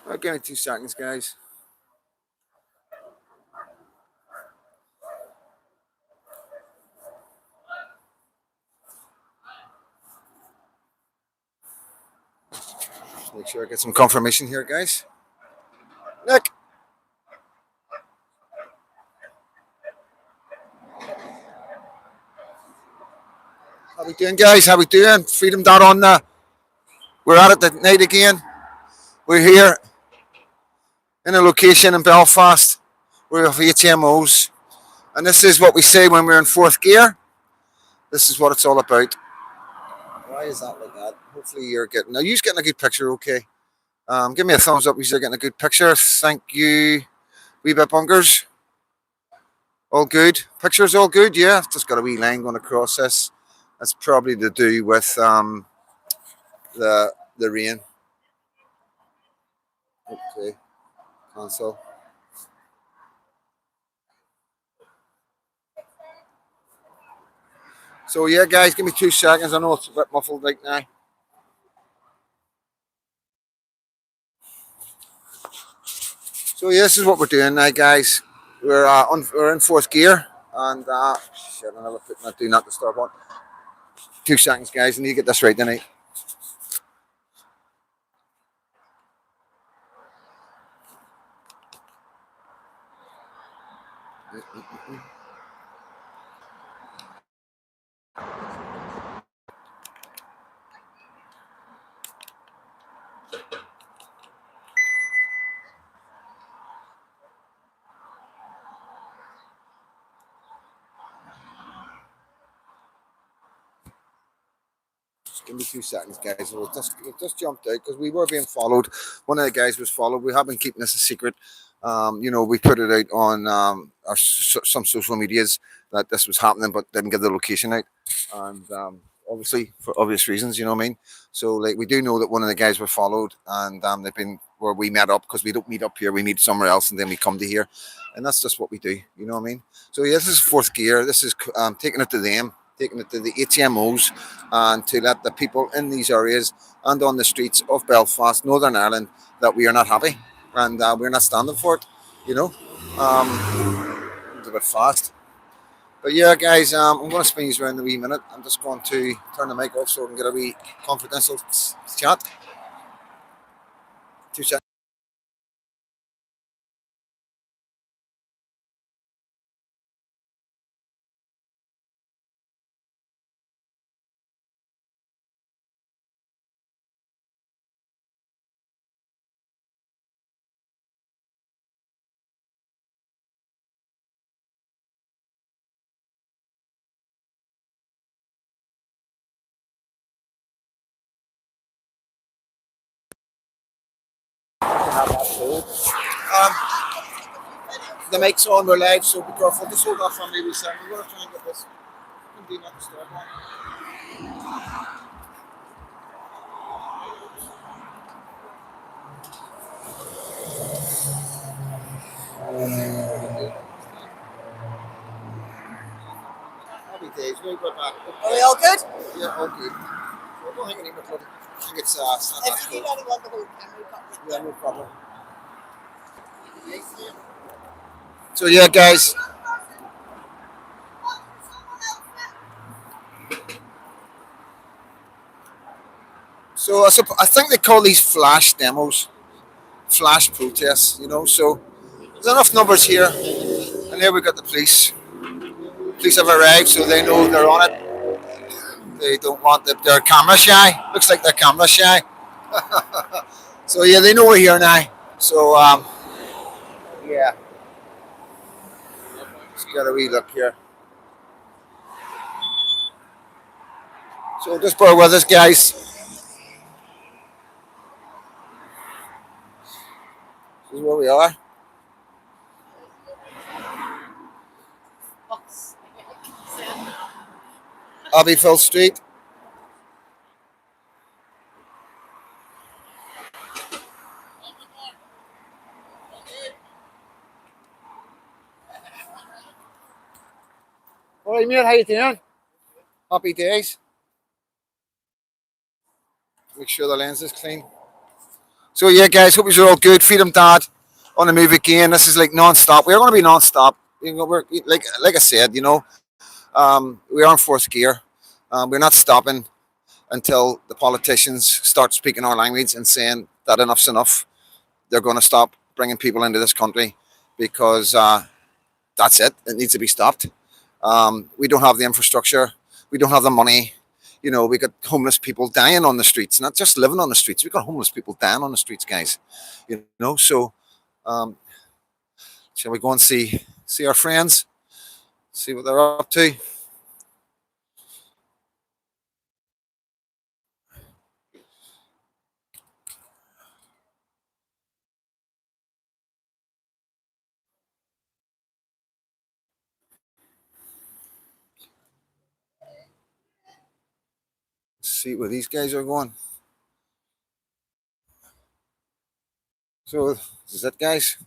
Give me 2 seconds, guys. Just make sure I get some confirmation here, guys. Nick, how we doing, guys? How we doing? Freedom dot on the. We're at it tonight again. We're here in a location in Belfast. We're of HMOs, and this is what we say when we're in fourth gear. This is what it's all about. Why is that like that? Hopefully you're getting. Now you're getting a good picture, okay? Give me a thumbs up if you're getting a good picture. Thank you. Wee bit bunkers. All good. Pictures all good. Yeah, just got a wee line going across this. That's probably to do with the rain. Okay, cancel. So yeah, guys, give me 2 seconds. I know it's a bit muffled right now. So yeah, this is what we're doing now, guys. We're in fourth gear, and shit, I never put that do not disturb on. 2 seconds, guys. I need to get this right tonight. Just give me 2 seconds, guys. It just jumped out because we were being followed. One of the guys was followed. We have been keeping this a secret. We put it out on some social medias that this was happening, but didn't give the location out. And obviously, for obvious reasons, you know what I mean? So, like, we do know that one of the guys were followed, and they've been where we met up because we don't meet up here. We meet somewhere else, and then we come to here. And that's just what we do. You know what I mean? So, yeah, this is fourth gear. This is taking it to them, taking it to the HMOs, and to let the people in these areas and on the streets of Belfast, Northern Ireland, that we are not happy and we're not standing for it. You know, it's a bit fast. But yeah, guys, I'm going to spin you around in a wee minute. I'm just going to turn the mic off so I can get a wee confidential chat. 2 seconds. Um, the mic's on, we're live, so be careful. Just hold off on me a second. We're going to try and get this. Do not disturb. Happy days. We're back. Are we all good? Yeah, all good. So I don't think any recording. I think it's If you don't want the whole camera, you've got yeah, no problem. So yeah, guys. So I think they call these flash demos, flash protests. So there's enough numbers here, and here we got the police. Police have arrived, so they know they're on it. They don't want their camera shy. Looks like they're camera shy. So yeah, they know we're here now. So yeah, just got a wee look here. So just bear with us, guys. This is where we are. Abbeyfield Street. All right, mate. How you doing? Happy days. Make sure the lens is clean. So yeah, guys, hope you're all good. Freedom Dad on the move again. This is like non-stop. We're going to be non-stop. You know, we're like I said. We are in fourth gear. We're not stopping until the politicians start speaking our language and saying that enough's enough. They're going to stop bringing people into this country because that's it. It needs to be stopped. We don't have the infrastructure. We don't have the money. You know, we got homeless people dying on the streets, not just living on the streets. We got homeless people dying on the streets, guys. You know, so um, shall we go and see our friends, see what they're up to? See where these guys are going. So this is it, guys.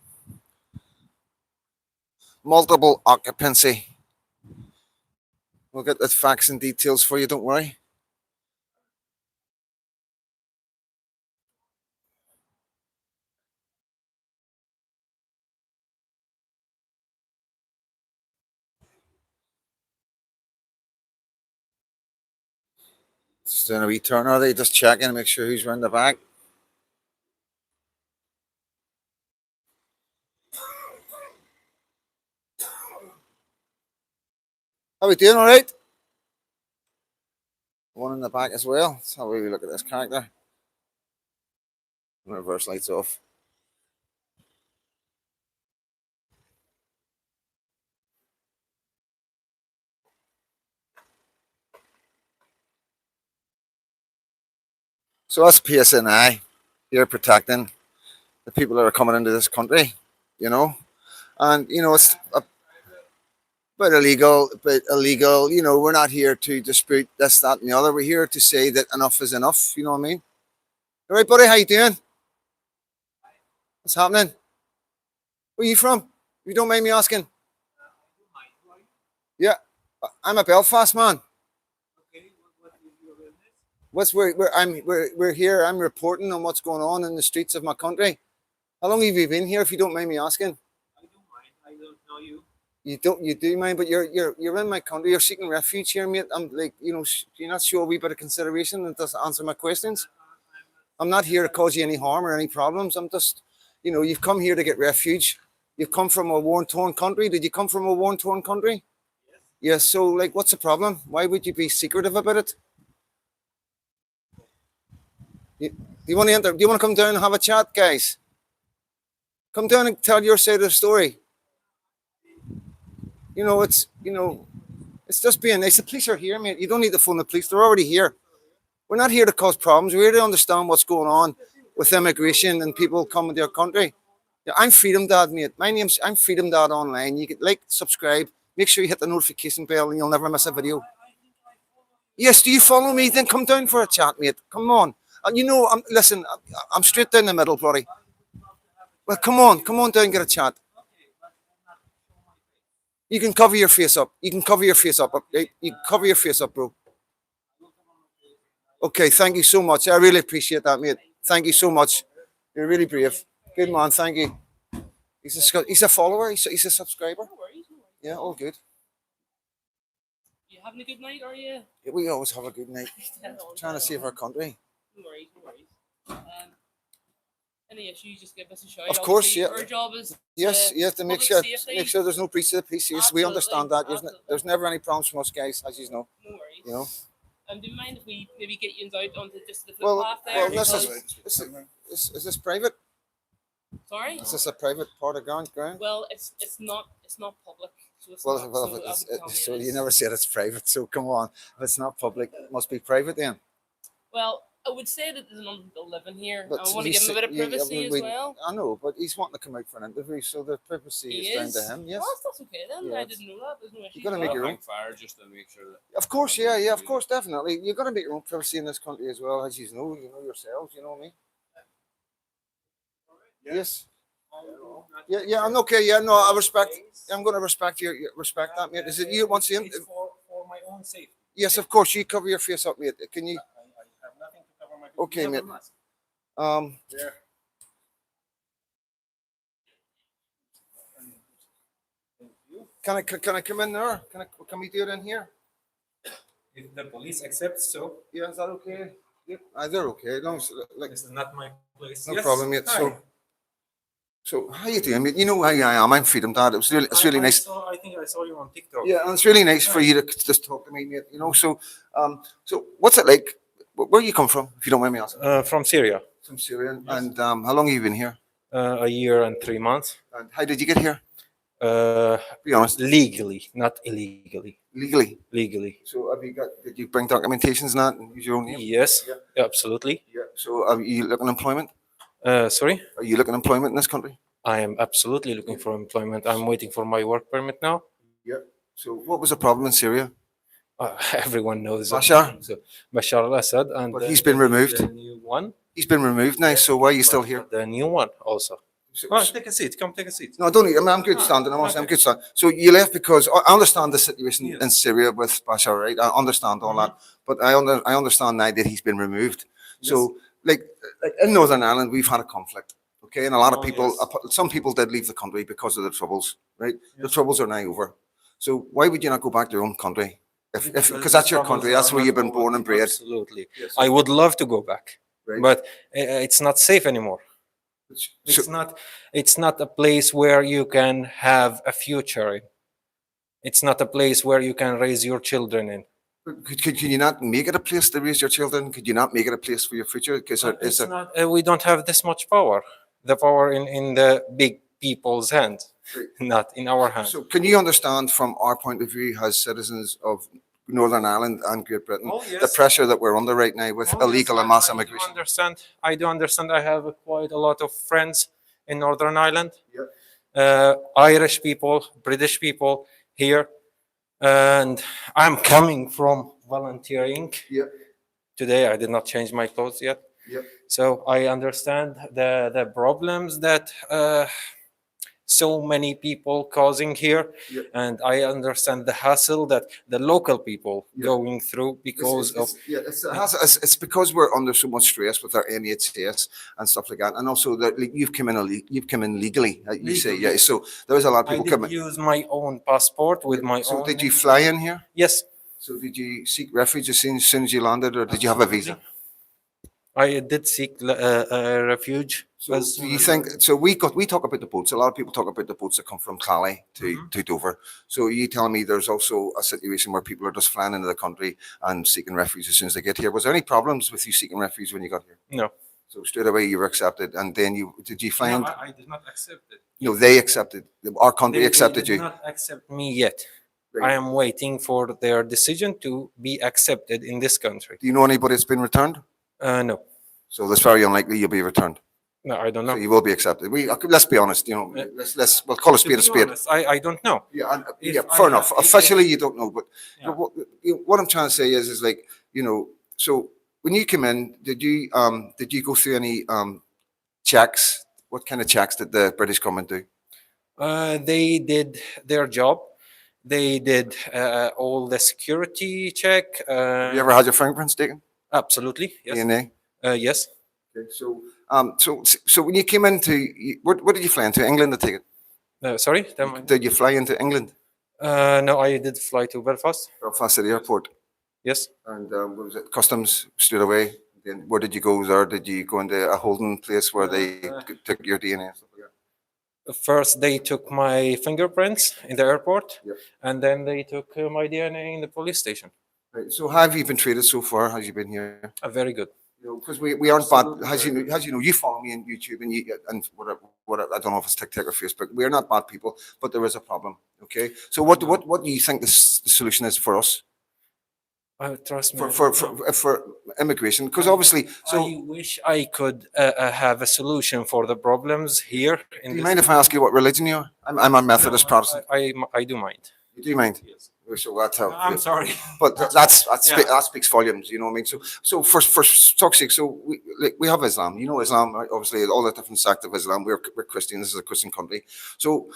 Multiple occupancy. We'll get the facts and details for you. Don't worry. Just doing a wee turn, are they? Just checking and make sure who's round the back. How we doing? All right. One in the back as well. Let's have a wee look at this character. Reverse lights off. So that's PSNI. You're protecting the people that are coming into this country, you know. And it's a bit illegal, You know, we're not here to dispute this, that, and the other. We're here to say that enough is enough. You know what I mean? All right, buddy. How you doing? What's happening? Where are you from? If you don't mind me asking. Yeah, I'm a Belfast man. What's we're here. I'm reporting on what's going on in the streets of my country. How long have you been here, if you don't mind me asking? You do mind, but you're in my country. You're seeking refuge here, mate. I'm like, you're not sure a wee bit of consideration and just answer my questions. I'm not here to cause you any harm or any problems. I'm just, you've come here to get refuge. You've come from a war-torn country. Did you come from a war-torn country? Yes. So, like, what's the problem? Why would you be secretive about it? Do you want to enter? Do you want to come down and have a chat, guys? Come down and tell your side of the story. It's just being nice. The police are here, mate. You don't need to phone the police. They're already here. We're not here to cause problems. We're here to understand what's going on with immigration and people coming to our country. Yeah, I'm Freedom Dad, mate. I'm Freedom Dad online. You can like, subscribe, make sure you hit the notification bell, and you'll never miss a video. Yes, do you follow me? Then come down for a chat, mate. Come on. Listen. I'm straight down the middle, buddy. Well, come on down and get a chat. You can cover your face up. You can cover your face up. Okay? You can cover your face up, bro. Okay, thank you so much. I really appreciate that, mate. Thank you so much. You're really brave. Good man, thank you. He's a follower. He's a subscriber. Yeah, all good. You having a good night, are you? Yeah, we always have a good night. Trying to save our country. No worries, no worries. Any issues, just give us a shout. Of course, Obviously, yeah. Our job is Yes, you have to make public sure safety. there's no breach of the peace. Yes, we understand that. There's never any problems from us, guys, as you know. No worries. You know. Do you mind if we maybe get you out onto just the Well, footpath there? is this private? Sorry. Is this a private part of ground? Well, it's not public, so it's Well, not. well, So, if I would tell so it you is. never said it's private. So come on, if it's not public, it must be private then. Well, I would say that there's none people living here. But I want to give him a bit of privacy as well. I know, but he's wanting to come out for an interview, so the privacy He is down is. to him. Yes. Well, that's okay then. Yeah, I it's- didn't know that. There's no issue. You gotta make your own. Fire just to make sure that. Of course, yeah, of course, definitely. You're gonna make your own privacy in this country as well, as you know yourselves. You know what I mean? Yes. Yeah, I'm okay. Yeah, no, I respect. I'm going to respect respect that, mate. Is it you once again? For my own safety. Yes, of course. You cover your face up, mate. Can you? I have nothing to cover my face. Okay, You have mate. a mask. Um, There. can I come in there? Can we do it in here? If the police accepts, so Yeah, is that okay? Yep. They're okay. No, like this is not my place. no Yes. problem yet. Hi. So how you doing, mate? You know how I am. I'm Freedom Dad. It's really nice. I think I saw you on TikTok. Yeah, and it's really nice for you to just talk to me, mate. You know, so what's it like? Where you come from, if you don't mind me asking? From Syria. From Syria. Yes. And how long have you been here? A year and 3 months. And how did you get here? Uh, Be honest. legally, not illegally. Legally. Legally. So did you bring documentations and that and use your own name? Yes. Yeah. Absolutely. Yeah. So are you looking employment? Sorry. Are you looking employment in this country? I am absolutely looking for employment. I'm waiting for my work permit now. Yeah. So what was the problem in Syria? Everyone knows Bashar? So, Bashar al-Assad, and But he's been removed. The new one. He's been removed now, so why are you still But here? The new one also. So- Take a seat. Come take a seat. No, I don't need. I'm good standing. I'm good standing. So you left because I understand the situation Yes. in Syria with Bashar, right? I understand all that, but I understand now that he's been removed. So like in Northern Ireland, we've had a conflict, okay, and a lot of Oh, people, yes. some people did leave the country because of the troubles, right? The Yes. troubles are now over. So why would you not go back to your own country? If Because because that's your the country, troubles that's are where not you've been over. born and bred. Absolutely. Yes. I would love to go back, Right. but it's not safe anymore. So- It's not a place where you can have a future in. It's not a place where you can raise your children in. could you not make it a place to raise your children? Could you not make it a place for your future? Because It's not, we don't have this much power. The power in the big people's hand, not in our hands. So can you understand from our point of view as citizens of Northern Ireland and Great Britain, Oh, the yes. pressure that we're under right now with illegal and mass I do immigration? understand. I do understand. I have quite a lot of friends in Northern Ireland. Yeah. Irish people, British people here, and I'm coming from volunteering. Yeah. Today I did not change my clothes yet, Yeah. so I understand the problems that so many people causing here, Yeah. and I understand the hassle that the local people Yeah. going through because of. It's because we're under so much stress with our NHS and stuff like that, and also that like, you've come in legally. You say, Legally. yeah. So there is a lot of I people did coming. use my own passport with my So own. did you fly in here? Yes, So did you seek refuge as soon as you landed, or did you have a visa? I did seek refuge. So as do soon you as think so? We talk about the boats. A lot of people talk about the boats that come from Cali to Dover. So you telling me there's also a situation where people are just flying into the country and seeking refuge as soon as they get here? Was there any problems with you seeking refuge when you got here? No. So straight away you were accepted, and then did you find? No, I did not accept it. No, they accepted. Our country They accepted did you. not accept me yet. Right. I am waiting for their decision to be accepted in this country. Do you know anybody that's been returned? No, So that's very unlikely you'll be returned. no, I don't know. So you will be accepted. Let's be honest. You know, we'll call a To spade a be spade. honest, I don't know. Yeah, If yeah, I fair have- enough. if- Officially, you don't know, but Yeah. what I'm trying to say is like so when you come in, did you go through any checks? What kind of checks did the British government do? They did their job. They did all the security check. Have you ever had your fingerprints taken? Absolutely, yes. DNA. Yes. Okay, so when you came what did you fly into? England to take it? Sorry? Did you fly into England? No, I did fly to Belfast. Belfast City Airport. Yes. And what was it? Customs straight away. Then where did you go there? Did you go into a holding place where they took your DNA and stuff like that? First, they took my fingerprints in the airport, Yep. and then they took my DNA in the police station. Right. So how have you been treated so far? Has you been here? Very good. Because we aren't bad. Absolutely. As you know, you follow me on YouTube and what I don't know if it's TikTok or Facebook. We're not bad people, but there is a problem. Okay. So what do you think the solution is for us Trust me. for immigration? Because obviously, so I wish I could have a solution for the problems here. do you mind if I ask you what religion you are? I'm a Methodist Protestant. I do mind. You do mind? Yes. So that's how. I'm sorry. But that Yeah. that speaks volumes, you know what I mean? So for talk's sake, so we have Islam, you know Islam, right? Obviously all the different sects of Islam. We're Christian. This is a Christian country. So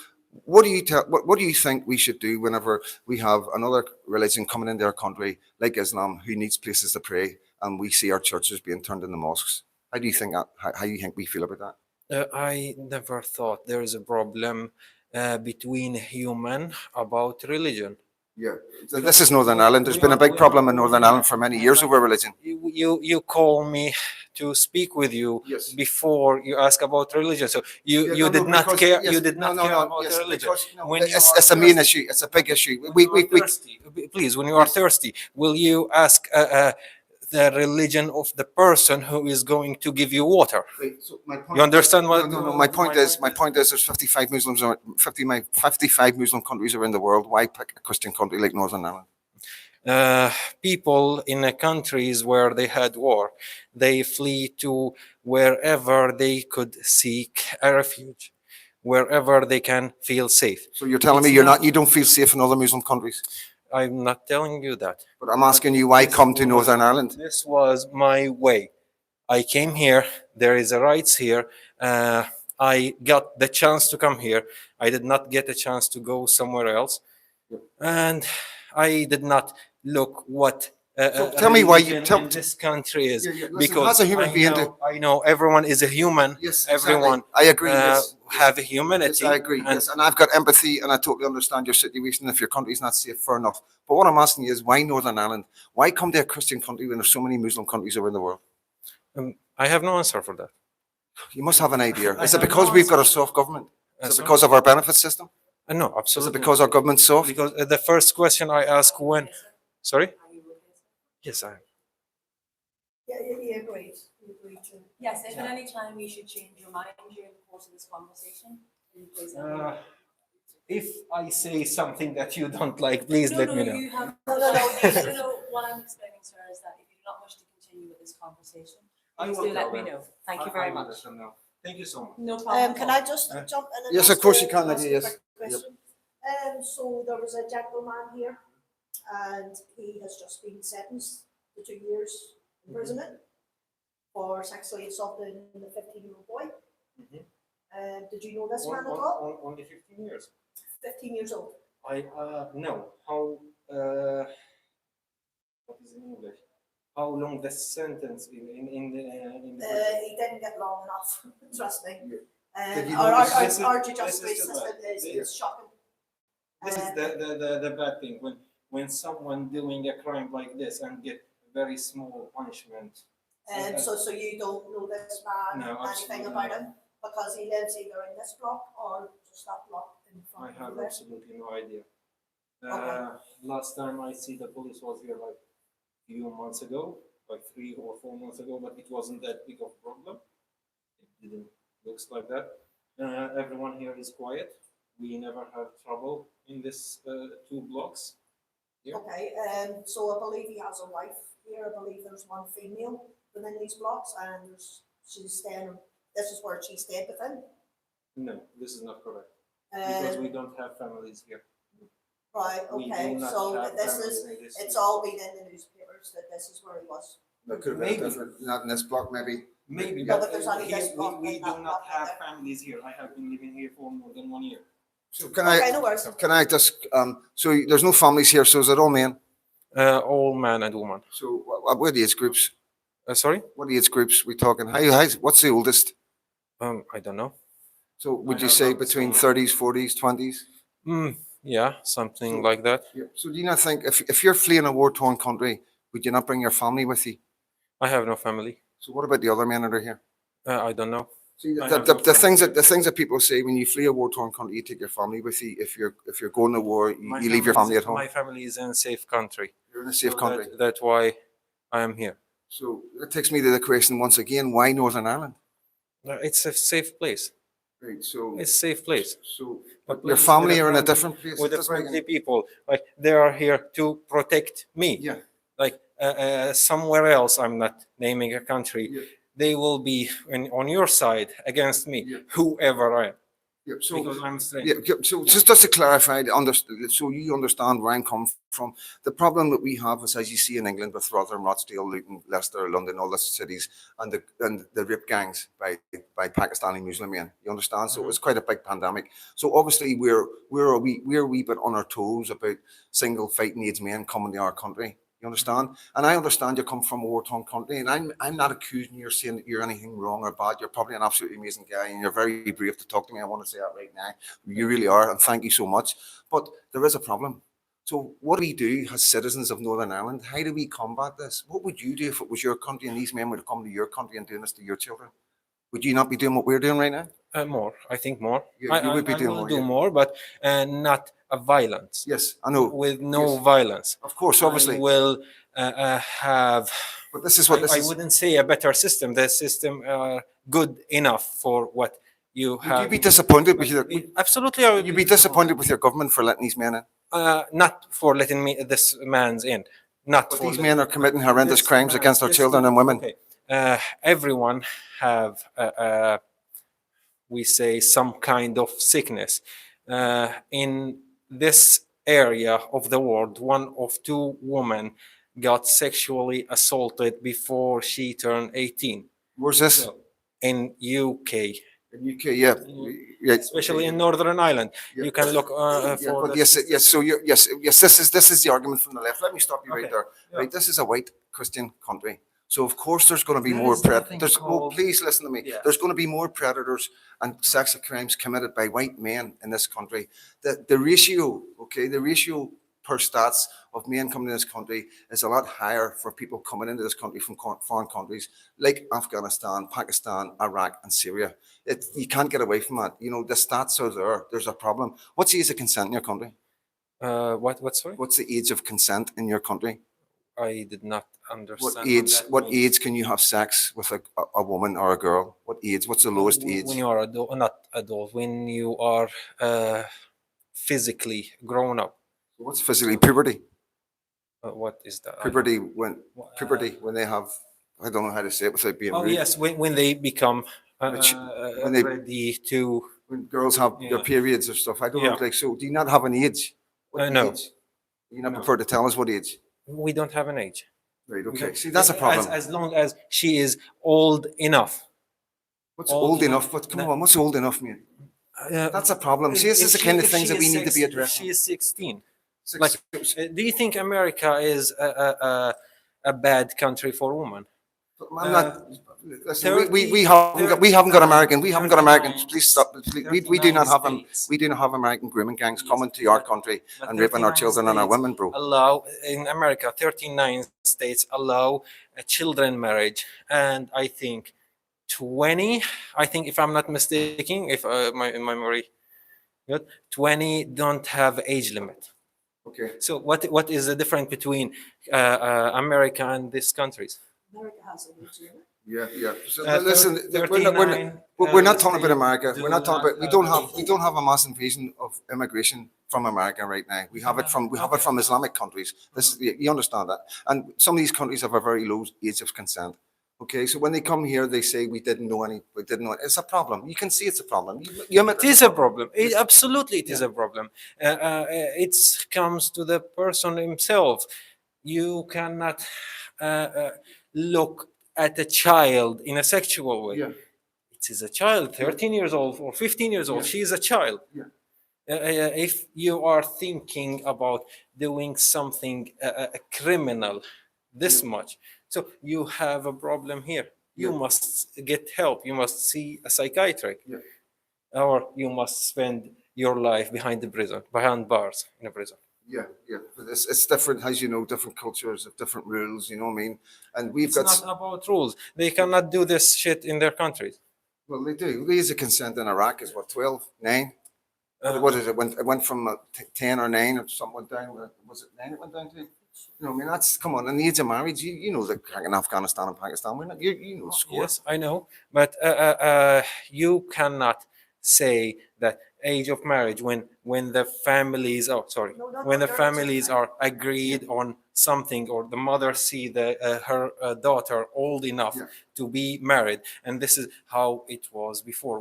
what do you think we should do whenever we have another religion coming into our country like Islam who needs places to pray and we see our churches being turned into mosques? How do you think we feel about that? I never thought there is a problem between human about religion. Yeah. So this is Northern Ireland. There's been a big problem in Northern Ireland for many years over religion. You call me to speak with you Yes. before you ask about religion. So you Yeah, you no, did no, not because- care. yes, You did not no, care no, about yes, religion. because, no, When you it's, are it's a main thirsty- issue. It's a big issue. when We, you are we, thirsty, please, when you are Yes. thirsty, will you ask the religion of the person who is going to give you water? Wait, so my point, You understand what? no. My point is, there's 55 Muslims, 55 Muslim countries around the world. Why pick a Christian country like Northern Ireland? People in countries where they had war, they flee to wherever they could seek a refuge, wherever they can feel safe. So you're telling me you don't feel safe in other Muslim countries? I'm not telling you that. But I'm asking you why This come to was- Northern Ireland? This was my way. I came here. There is a rights here. I got the chance to come here. I did not get a chance to go somewhere else, and I did not look what. So tell me why you- religion tell- in this country is, Yeah, listen, because as a human being I know everyone is a human. Yes, Everyone exactly. I agree. Yes, have a humanity. Yes, I agree. and Yes, and I've got empathy, and I totally understand your situation. If your country's not safe, fair enough. But what I'm asking you is, why Northern Ireland? Why come to a Christian country when there's so many Muslim countries around the world? I have no answer for that. You must have an idea. I Is it have because no we've got a answer. soft government? Is it Sorry? because of our benefit system? No, Is it absolutely. because our government's soft? Because the first question I ask when, sorry, yes, I am. Yeah, he agreed. He agreed to. Yes, if at any time you should change your mind during the course of this conversation, then please let me know. If I say something that you don't like, please No, let no, me know. you have, No. what I'm explaining, sir, is that if you do not wish to continue with this conversation, I please will do let tell me them. know. Thank you I very will much. let them know. Thank you so much. No problem. Can at I all. just jump in and Yes, ask of course a- you can, ask a Nadia, yes. quick question? So there was a gentleman here, and he has just been sentenced to 2 years imprisonment for sexually assaulting the 15-year-old boy. Mhm. Did you know this man at all? Only 15 years. 15 years old. I no. How what is in English? How long the sentence in the He didn't get long enough, trust me. Did you Our, know our, this- our, this is- our this justice is the system bad- is shocking. This is the bad thing when someone doing a crime like this and get very small punishment. And so you don't know this man, No, anything absolutely about not. him, because he lives either in this block or just that block in I front have of there. absolutely no idea. Okay. Last time I see the police was here like few months ago, like 3 or 4 months ago, but it wasn't that big of a problem. It didn't looks like that. Everyone here is quiet. We never have trouble in this 2 blocks. Yeah. Okay, so I believe he has a wife here, I believe there's one female within these blocks, and she's staying, this is where she stayed with him. No, this is not correct because we Um, don't have families here. right, We okay, do not so have this families is, in this it's block. all been in the newspapers that this is where he was. That could have been Maybe. different. Not in this block, maybe. Maybe, No, but but there's only here this block we and do that not block have there. families here. I have been living here for more than 1 year. So can Okay, I no worries. just so there's no families here, so is it all men? All man and woman. So what are the age groups? Sorry? What age groups we talking? What's the oldest? I don't know. So would I you have say not between seen- 30s, 40s, 20s? Yeah, something So- like that. Yeah. So do you not think if you're fleeing a war-torn country, would you not bring your family with you? I have no family. So what about the other men that are here? I don't know. See, I the, have the, no the things family. that the things that people say when you flee a war-torn country, you take your family with you. If you're going to war, you leave your family at home. My family is in a safe country. You're in a safe So country. that's why I am here. So that takes me to the question once again: why Northern Ireland? It's a safe place. Right. So It's a safe place. so But your please, family with are in a friendly- different place. With the That's why- friendly people, like they are here to protect me. Yeah. Like somewhere else, I'm not naming a country. Yeah. They will be on your side against me, Yeah. whoever I am, Yeah. So because I'm straight. yeah. So just to clarify, so you understand where I'm coming from. The problem that we have is, as you see in England, with Rotherham, Rochdale, Luton, Leicester, London, all those cities, and the rape gangs by Pakistani Muslim men. You understand? So it was quite a big pandemic. So obviously we're a wee bit on our toes about single fighting age men coming to our country. You understand? And I understand you come from a war-torn country, and I'm not accusing you or saying that you're anything wrong or bad. You're probably an absolutely amazing guy, and you're very brave to talk to me. I want to say that right now. You really are, and thank you so much. But there is a problem. So what do we do as citizens of Northern Ireland? How do we combat this? What would you do if it was your country and these men would have come to your country and doing this to your children? Would you not be doing what we're doing right now? More, I think more. You would be I doing will more, do yeah. more, but not a violence. Yes, I know. With no Yes. violence. Of course, I obviously. will have. But this is what this I is. wouldn't say a better system. The system good enough for what you Would have. you be disappointed with your? Absolutely, I Would you be disappointed with your government for letting these men in? Not for letting me this man's in. Not But for these men are committing horrendous this crimes man- against our this children man- and women. Okay. Everyone have we say some kind of sickness. In this area of the world, one of two women got sexually assaulted before she turned 18. Where's this? So, in UK, In UK, yeah. Yeah, especially okay. in Northern Ireland, Yeah. you can look Yeah, for. but the yes, yes. So yes, yes. This is the argument from the left. Let me stop you right Okay. there. Yeah. Right, this is a white Christian country. So of course there's going to be There more is nothing predators. called- Please listen to me. Yeah. There's going to be more predators and sexual crimes committed by white men in this country. The ratio, okay, the ratio per stats of men coming to this country is a lot higher for people coming into this country from foreign countries like Afghanistan, Pakistan, Iraq, and Syria. You can't get away from that. You know, the stats are there. There's a problem. What's the age of consent in your country? What? Sorry, What's the age of consent in your country? I did not understand. What age? that What means. age can you have sex with a woman or a girl? What age? What's the lowest age? When you are adult, not adult, when you are physically grown up. What's physically puberty? What is that? Puberty when What, puberty when they have. I don't know how to say it without being Oh rude. yes, when they become when they- ready to. When girls have their Yeah. periods or stuff. I don't Yeah. know. Like, so do you not have an age? What No. age? You not No. prefer to tell us what age? We don't have an age. Right. We Okay. don't- See, that's a problem. As long as she is old enough. What's old old enough- enough? But come No. on, what's old enough mean? That's a problem. See, this is the kind of things that we need to be If addressing. she is 16. Six- Like, do you think America is a bad country for women? I'm not. Listen, we haven't got American. We haven't got Americans. Please stop. We do not have them. We do not have American grooming gangs coming to our country But and raping our 39 children and our states women, bro. Allow in America, 39 states allow a children marriage, and I think 20. I think if I'm not mistaken, if my memory good, 20 don't have age limit. Okay. So what is the difference between America and these countries? America has an age limit. Yeah, yeah. So, Uh, listen, thir- we're not, 39, we're not talking about states America. do We're not talking not about. We have don't age have. We don't have a mass invasion of immigration from America right now. We have it from. We have it from Islamic countries. This is. You understand that? And some of these countries have a very low age of consent. Okay, so when they come here, they say we didn't know any. We didn't know. It's a problem. You can see it's a problem. You admit It is a problem. Absolutely, it is Yeah. a problem. It comes to the person himself. You cannot look at a child in a sexual way. Yeah. It is a child, 13 years old or 15 years old. Yeah. She is a child. Yeah. If you are thinking about doing something criminal this much, so you have a problem here. You Yeah. must get help. You must see a psychiatric, Yeah. or you must spend your life behind the prison, behind bars in a prison. Yeah, yeah. But it's different, as you know, different cultures have different rules. You know what I mean? And we've It's got. not about rules. They cannot do this shit in their countries. Well, they do. The age of consent in Iraq is what 12, 9. Uh, What is it? It went from 10 or 9 or something went down. Was it 9 it went down to? You know, I mean, that's, come on, and the age of marriage, you know, in Afghanistan and Pakistan, we're not, you know the score. Yes, I know, but you cannot say that age of marriage when the families oh sorry No, not when the your age of families are agreed on something, or the mother see her daughter old enough Yeah. to be married, and this is how it was before.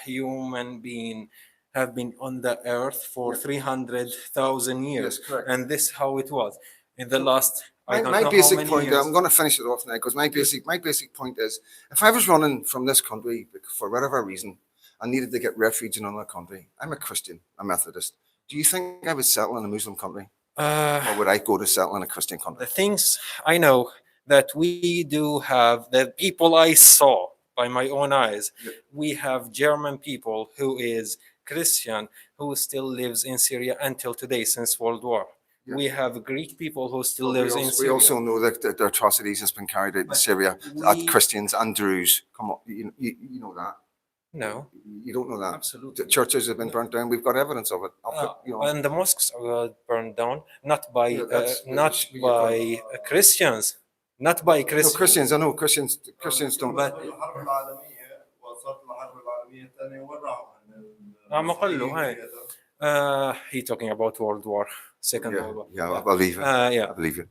Human being have been on the earth for Yeah. 300,000 years, Yes, correct. and this how it was in the last I don't My know how basic many point, years. I'm going to finish it off now because my basic point is, if I was running from this country for whatever reason, I needed to get refuge in another country. I'm a Christian, a Methodist. Do you think I would settle in a Muslim country? Or would I go to settle in a Christian The country? things I know that we do have, the people I saw by my own eyes, Yeah. we have German people who is Christian who still lives in Syria until today since World War. Yeah. We have Greek people who still But lives in we Syria. also know that the atrocities has been carried out in But Syria we- at Christians and Druze. Come on, you know that. No, You don't know that. absolutely. The churches have been burnt down. We've got evidence of it. And the mosques are burned down, not by Yeah, that's- not you're by Christians, not by No, Christians. Christians. I know Christians don't. But الحرب العالمية وصلت الحرب العالمية الثانية وين راحوا عم أقول له هاي. He talking about World War, Second World War. Yeah, I believe it. Yeah. I believe it.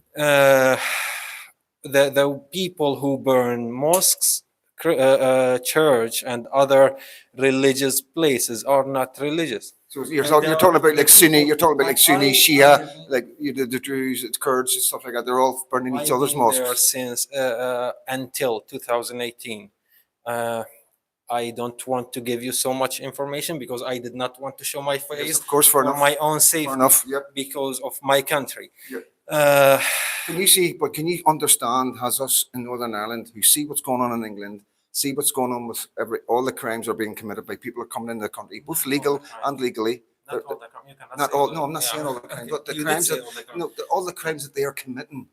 The people who burn mosques, church, and other religious places are not religious. So you're talking about like Sunni. You're talking about like Sunni, Shia, like the Druze, the Kurds, and stuff like that. They're all burning each I've other's been there mosques. since until 2018. I don't want to give you so much information because I did not want to show my face Yes, of course, fair for enough. my own safety, Fair enough. Yep. because of my country. Yep. Uh, Can you see? But can you understand? Has us in Northern Ireland who see what's going on in England, see what's going on with all the crimes are being committed by people who are coming into the country, both legal and legally. not all the crime, you cannot Not say all. all No, I'm not yeah. saying all the crimes, but the You did crimes say that all the crime. no, all the crimes that they are committing.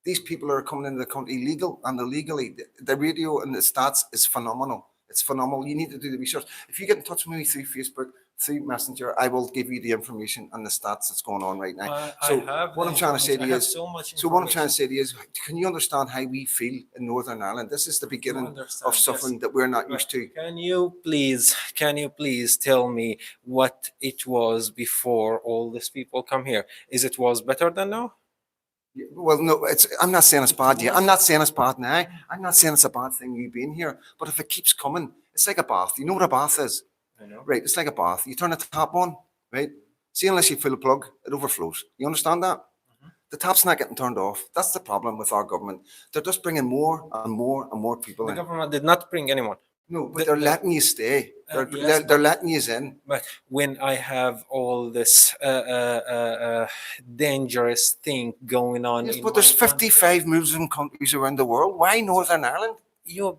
These people are coming into the country legal and illegally. The radio and the stats is phenomenal. It's phenomenal. You need to do the research. If you get in touch with me through Facebook, through Messenger, I will give you the information and the stats that's going on right now. So what I'm trying to say to you is, so what I'm trying to say to you is, can you understand how we feel in Northern Ireland? This is the beginning of something that we're not used to. Can you please tell me what it was before all these people come here? Is it was better than now? Well, no, I'm not saying it's bad yet. I'm not saying it's bad now. I'm not saying it's a bad thing you being here. But if it keeps coming, it's like a bath. You know what a bath is? I know. Right, it's like a bath. You turn the tap on, right? See, unless you fill a plug, it overflows. You understand that? The tap's not getting turned off. That's the problem with our government. They're just bringing more and more and more people The in. government did not bring anyone. No, but they're letting you stay. Yes, They're letting you in. But when I have all this dangerous thing going on, Yes, in but there's my country, 55 Muslim countries around the world. Why Northern Ireland?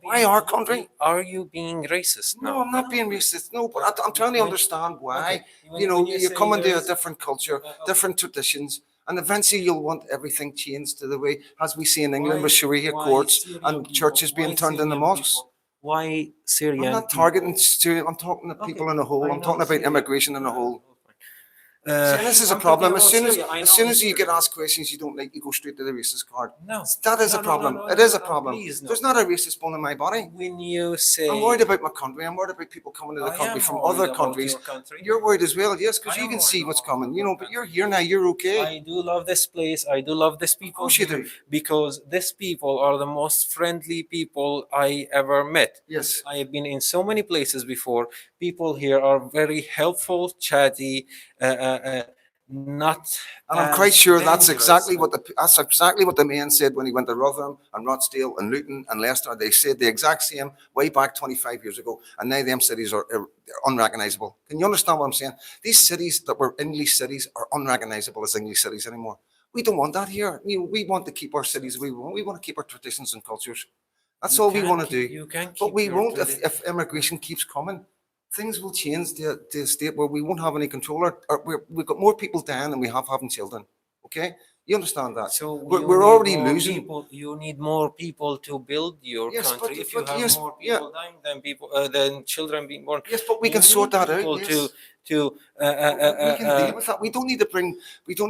Why our country? Are you being racist No, now? I'm not being racist. No, but I'm trying to understand why. Okay, You know, when you say come into a there's- different culture, okay. different traditions, and eventually you'll want everything changed to the way, as we see in England with Sharia why courts Syrian and people- churches being why turned into Syrian mosques. people? Why Syrian? I'm not people? targeting Syria. I'm talking to people in a whole. I I'm know talking about Syria. immigration in a whole. See, and this is a I'm problem. talking As soon about as Syria. I as know soon in as you Syria. get asked questions you don't like, you go straight to the racist card. No, That is a No, no, problem. no, It no, is a no, problem. please, no. There's not a racist bone in my body. when you say I'm worried about my country. I'm worried about people coming to the I country am from worried other about countries. your country. You're worried as well, yes, because I you am can see worried what's about coming, you your know, but you're here now, you're okay. I do love this place. I do love these people. course you here do. Because these people are the most friendly people I ever met. Yes. I have been in so many places before. People here are very helpful, chatty, not. And I'm as quite sure that's dangerous. exactly what the man said when he went to Rotherham and Rochdale and Luton and Leicester. They said the exact same way back 25 years ago, and now them cities are unrecognizable. Can you understand what I'm saying? These cities that were English cities are unrecognizable as English cities anymore. We don't want that here. We want to keep our cities. We want to keep our traditions and cultures. That's You all we can want to keep- do. You can But keep we your won't tradition. if immigration keeps coming. Things will change to a state where we won't have any control. We've got more people dying than we have having children. Okay? You understand that? So we're you need already more losing. People, you need more people to build your Yes, country. but- If you but have yes, more yeah. people dying than children being born, Yes, but we you can sort need that out. people Yes. to We can deal with that. We don't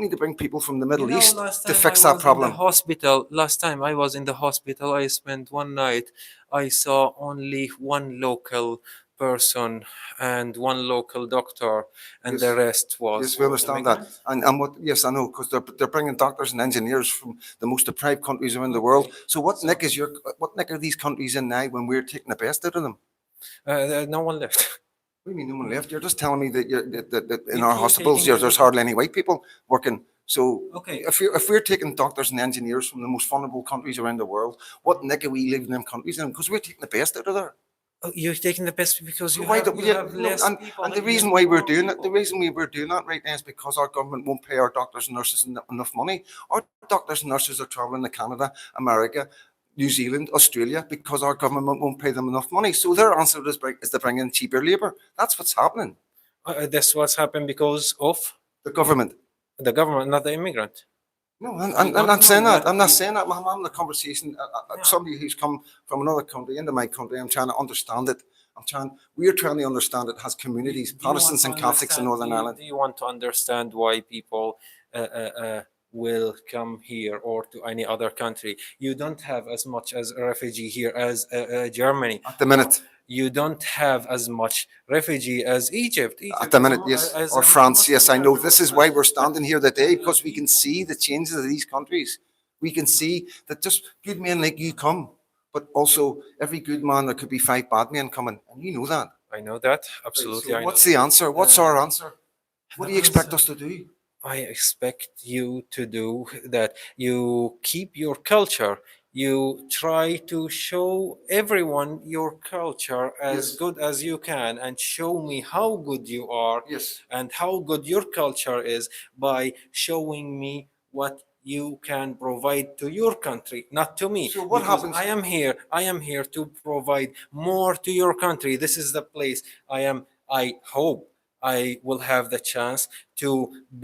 need to bring people from the Middle East last to time fix I that was problem. In the hospital. Last time I was in the hospital, I spent one night. I saw only one local person and one local doctor, and Yes. the rest was. Yes, we understand that. immigrants. And what? Yes, I know, because they're bringing doctors and engineers from the most deprived countries around the world. Okay. So what nick is what nick are these countries in now when we're taking the best out of them? No one left. What do you mean no one left? You're just telling me that that in If our you're hospitals taking there's hardly any white people working. So Okay. if we're taking doctors and engineers from the most vulnerable countries around the world, what nick are we leaving them countries in? Because we're taking the best out of there. You're taking the piss because So you why have, don't you we? have No, less people. and the you reason have why we're more doing it, the people. reason we were doing that right now is because our government won't pay our doctors and nurses enough money. Our doctors and nurses are traveling to Canada, America, New Zealand, Australia because our government won't pay them enough money. So their answer is to bring in cheaper labour. That's what's happening. That's what's happened because of The government. the government, not the immigrant. No, You I'm don't not know saying that. that. I'm not saying that. I'm having a conversation. Yeah. Somebody who's come from another country into my country. I'm trying to understand it. We're trying to understand it. Has communities, Do you want Protestants to and Catholics in understand- Northern do you, Ireland. Do you want to understand why people will come here or to any other country? You don't have as much as a refugee here as Germany. At the minute, You don't have as much refugee as Egypt. at the is minute, a- yes, as or a France, Muslim yes, I know. country. This is why we're standing here today because we can see the changes of these countries. We can see that just good men like you come, but also every good man there could be 5 bad men coming, and you know that. I know that Right, absolutely. so I know what's that. the answer? What's our answer? What The do you expect answer- us to do? I expect you to do that. You keep your culture. You try to show everyone your culture as Yes. good as you can and show me how good you are Yes. and how good your culture is by showing me what you can provide to your country, not to me. So what Because happens- I am here to provide more to your country. This is the place I hope I will have the chance to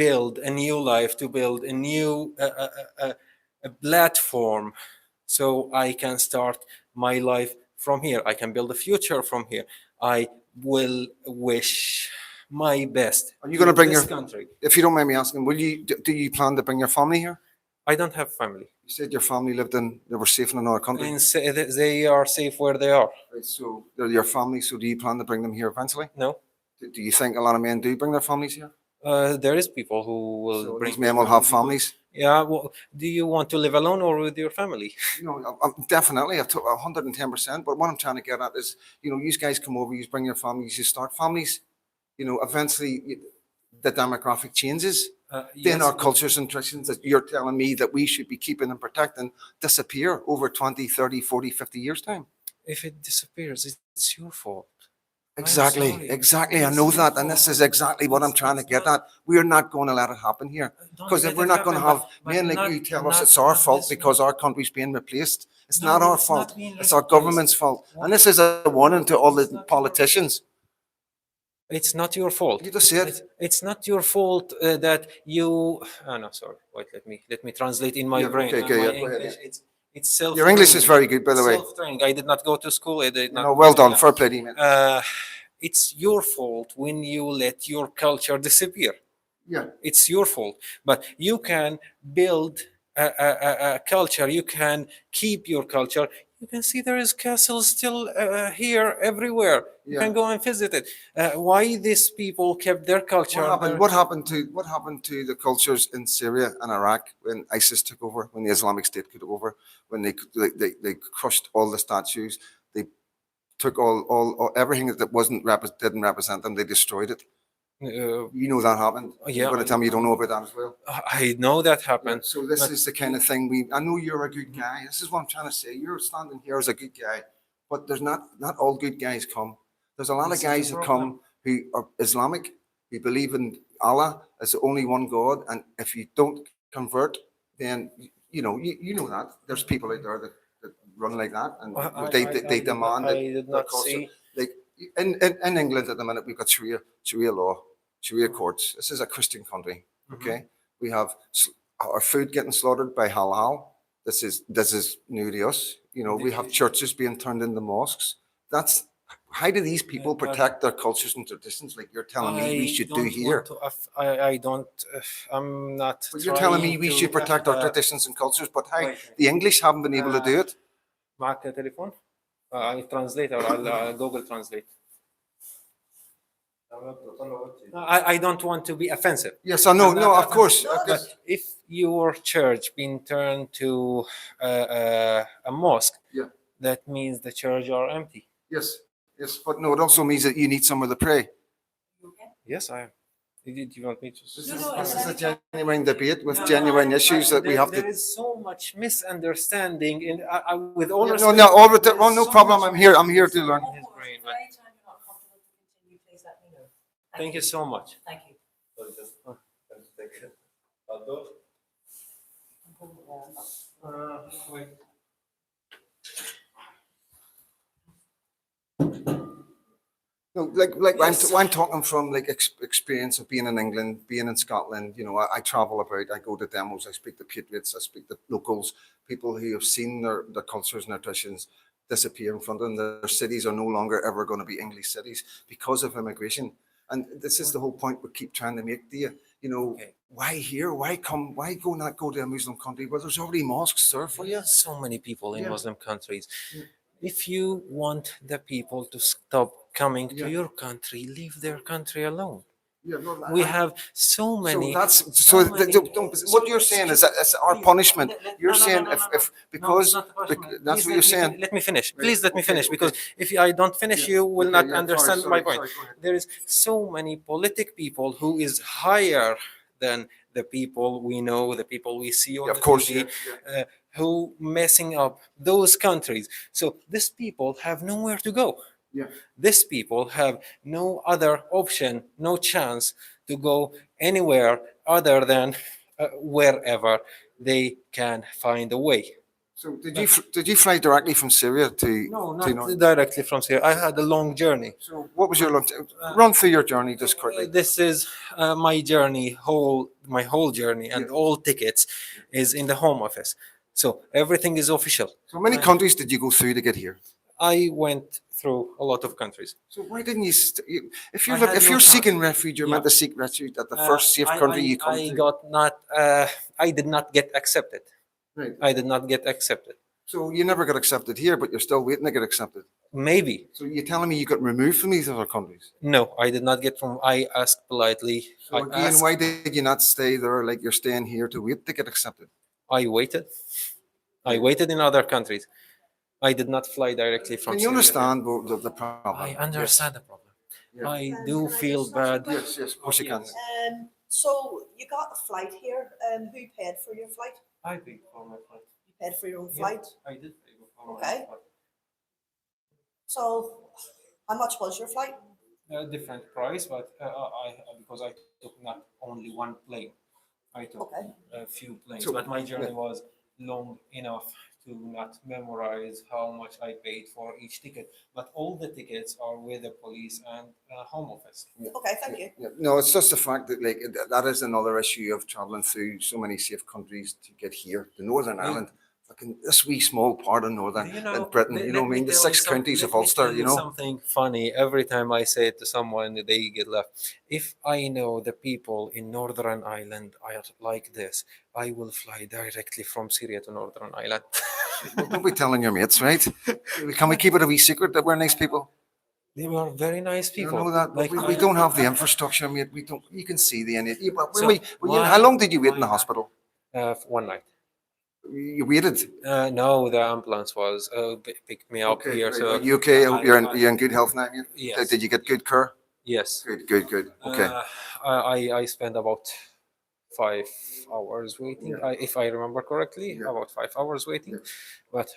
build a new life, to build a new a platform, so I can start my life from here. I can build a future from here. I will wish my best. Are you going to bring this your country? If you don't mind me asking, will you? Do you plan to bring your family here? I don't have family, You said your family they were safe in another country. and they are safe where they are. Right, so they're your family. So do you plan to bring them here eventually? No, Do you think a lot of men do bring their families here? there is people who will So bring these men their will have family. families. Yeah. Well, do you want to live alone or with your family? You know, definitely, I've 110%. But what I'm trying to get at is, you guys come over, you bring your families, you start families. Eventually the demographic changes. Then Yes, our but cultures and traditions that you're telling me that we should be keeping and protecting disappear over 20, 30, 40, 50 years' time. if it disappears, it's your fault. I'm Exactly, sorry. exactly. I It's know your that. And this fault. is exactly what I'm It's- trying to it's get not- at. We're not going to let it happen here. Don't Because if let we're it not going to happen, have but men like not- you tell us not- it's our not fault this because way. our country's being replaced, it's No, not our it's not fault. being It's our replaced. government's fault. And this is a warning to all It's the not politicians. It's not your fault. You just said It's not your fault that you. Oh no, sorry. Wait, let me translate in my Yeah, brain. okay, okay, My yeah, go ahead, English. It's self. your English is very good, by the way. Self-training. I did not go to school. I did not. Well done. Yeah. Fair play to you, man. It's your fault when you let your culture disappear. Yeah. It's your fault. But you can build a culture. You can keep your culture. You can see there is castles still here everywhere. You Yeah. can go and visit it. Why these people kept their culture? What happened to the cultures in Syria and Iraq when ISIS took over, when the Islamic State took over, when they crushed all the statues, they took all everything that didn't represent them, they destroyed it. You know that happened. Yeah, You're going to tell me you don't know about that as well. I know that happened. So this but is the kind of thing I know you're a good guy. This is what I'm trying to say. You're standing here as a good guy, but there's not all good guys come. There's a lot This of is the guys that problem. come who are Islamic, who believe in Allah as the only one God, and if you don't convert, then you know that there's people out there that run like that, and they demand I that did their not culture. see. Like in England at the minute, we've got Sharia law, Sharia courts. This is a Christian country. Okay, we have our food getting slaughtered by halal. This is new to us. We have churches being turned into mosques. That's how do these people But protect their cultures and traditions like you're telling me we should do here? I don't. I'm not. But you're telling me trying we to, should protect our traditions and cultures, but how wait. the English haven't been able to do it? معك تليفون؟ I'll translate or I'll Google Translate. I don't want to be offensive. Yes, I know. I'm No, not of course. But if your church been turned to a mosque, Yeah. that means the church are empty. Yes, but no, it also means that you need somewhere to pray. Yes, I am. Did you want me to? This is a genuine debate with genuine issues that we have There to. is so much misunderstanding in with all No, respect, no, all the there is well, no so problem. much I'm here to learn. in his brain, but Anytime you're not comfortable to continue, please let me know. thank you so much. Thank you. Wait. No, like I'm talking from like experience of being in England, being in Scotland. You know, I travel about, I go to demos, I speak to patriots, I speak to locals, people who have seen their cultures and their traditions disappear in front of them. Their cities are no longer ever going to be English cities because of immigration. And this is the whole point we keep trying to make to you. You know, Okay. why here? Why come? Why go not go to a Muslim country where there's already mosques there for you? So many people in Yeah. Muslim countries. Yeah. If you want the people to stop coming Yeah. to your country, leave their country alone. Yeah, no, We have so many. So that's so many- what you're saying is that it's our Please, punishment. You're no, no, saying no, no, if no. because No, it's not a punishment. that's Please what you're saying. Let me finish. Right, Please let me okay, finish, because okay. if I don't finish, Yeah, you will okay, not yeah, understand sorry, my point. sorry, go ahead. There is so many politic people who is higher than the people we know, the people we see on Yeah, the of course, TV, yeah. who messing up those countries. So these people have nowhere to go. Yeah. These people have no other option, no chance to go anywhere other than wherever they can find a way. So did you fly directly from Syria to No, to not directly from Syria. I had a long journey. So what was your run through your journey just quickly? This is my journey, my whole journey, and Yeah. all tickets is in the Home Office. So everything is official. So how many countries did you go through to get here? I went through a lot of countries. So why didn't you? If you I look, had if no you're chance. seeking refuge, you're Yeah. meant to seek refuge at the first safe country you come I to. got not. I did not get accepted. Right. I did not get accepted. So you never got accepted here, but you're still waiting to get accepted. Maybe. So you're telling me you got removed from these other countries? No, I did not get from. I asked politely. So again, why did you not stay there like you're staying here to wait to get accepted? I waited. I waited in other countries. I did not fly directly from Can you Syria. understand the problem? I understand the problem. Yeah. I Can do I feel just ask you a bad. question? Yes, yes, of course you can. So you got a flight here. Who paid for your flight? I paid for my flight. You paid for your own Yeah. flight. I did pay for my Okay. flight. So how much was your flight? A different price, but because I took not only one plane, I took Okay. a few planes. So- But my journey yeah. was long enough to not memorize how much I paid for each ticket. But all the tickets are with the police and Home Office. Okay, thank you. Yeah. No, it's just the fact that like that is another issue of traveling through so many safe countries to get here to Northern Ireland. Fucking this wee small part of Northern in Britain, you know what I mean? The 6 counties of Ulster, you know. Something funny. Every time I say it to someone, they get laughed. If I know the people in Northern Ireland are like this, I will fly directly from Syria to Northern Ireland. Well, don't be telling your mates, right? Can we keep it a wee secret that we're nice people? They were very nice You people. know that, but we don't have the infrastructure, mate. We don't. You can see the end. So How long did you wait in the why not? hospital? One night. You waited. No, the ambulance was picked me up here. right. So Are you okay? I hope you're I- you're in good health now, mate. Yes. Did you get good care? Yes. Good. Okay. I spent about 5 hours waiting, Yeah. if I remember correctly, Yeah. about 5 hours waiting. Yeah. But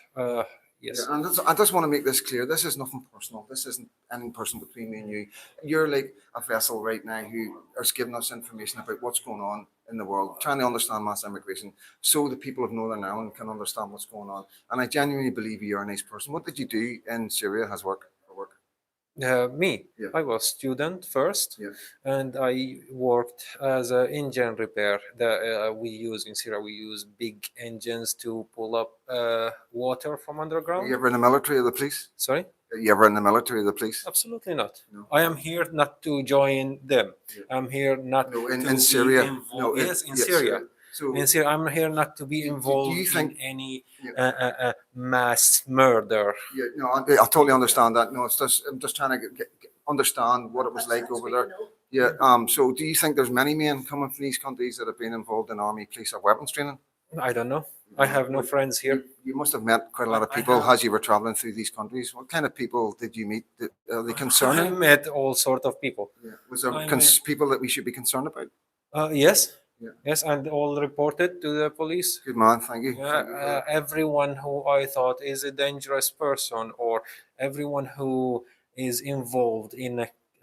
yes, Yeah, and I just want to make this clear. This is nothing personal. This isn't anything personal between me and you. You're like a vessel right now who is giving us information about what's going on in the world, trying to understand mass immigration, so the people of Northern Ireland can understand what's going on. And I genuinely believe you're a nice person. What did you do in Syria as work? For work? me, Yeah. I was student first, Yeah. and I worked as an engine repair. We use in Syria, we use big engines to pull up water from Were underground. you ever in the military or the police? Sorry. You ever in the military or the police? Absolutely not. No. I am here not to join them. Yeah. I'm here not No, to in be Syria. involved. No, Yes, in yes, Syria. So In Syria, I'm here not to be Do you involved think- in any Yeah. mass murder. yeah, no, I totally understand that. No, it's just I'm just trying to understand what it was like over there. Yeah. So do you think there's many men coming from these countries that have been involved in army, police, or weapons training? I don't know. I have no friends here. You must have met quite a lot of I people have. as you were traveling through these countries. What kind of people did you meet? Are they I concerning? met all sort of people. Yeah. Was there I met. people that we should be concerned about? Yes, Yeah. yes, and all reported to the police. Good man. Thank you. Yeah, Thank you for that. everyone who I thought is a dangerous person, or everyone who is involved in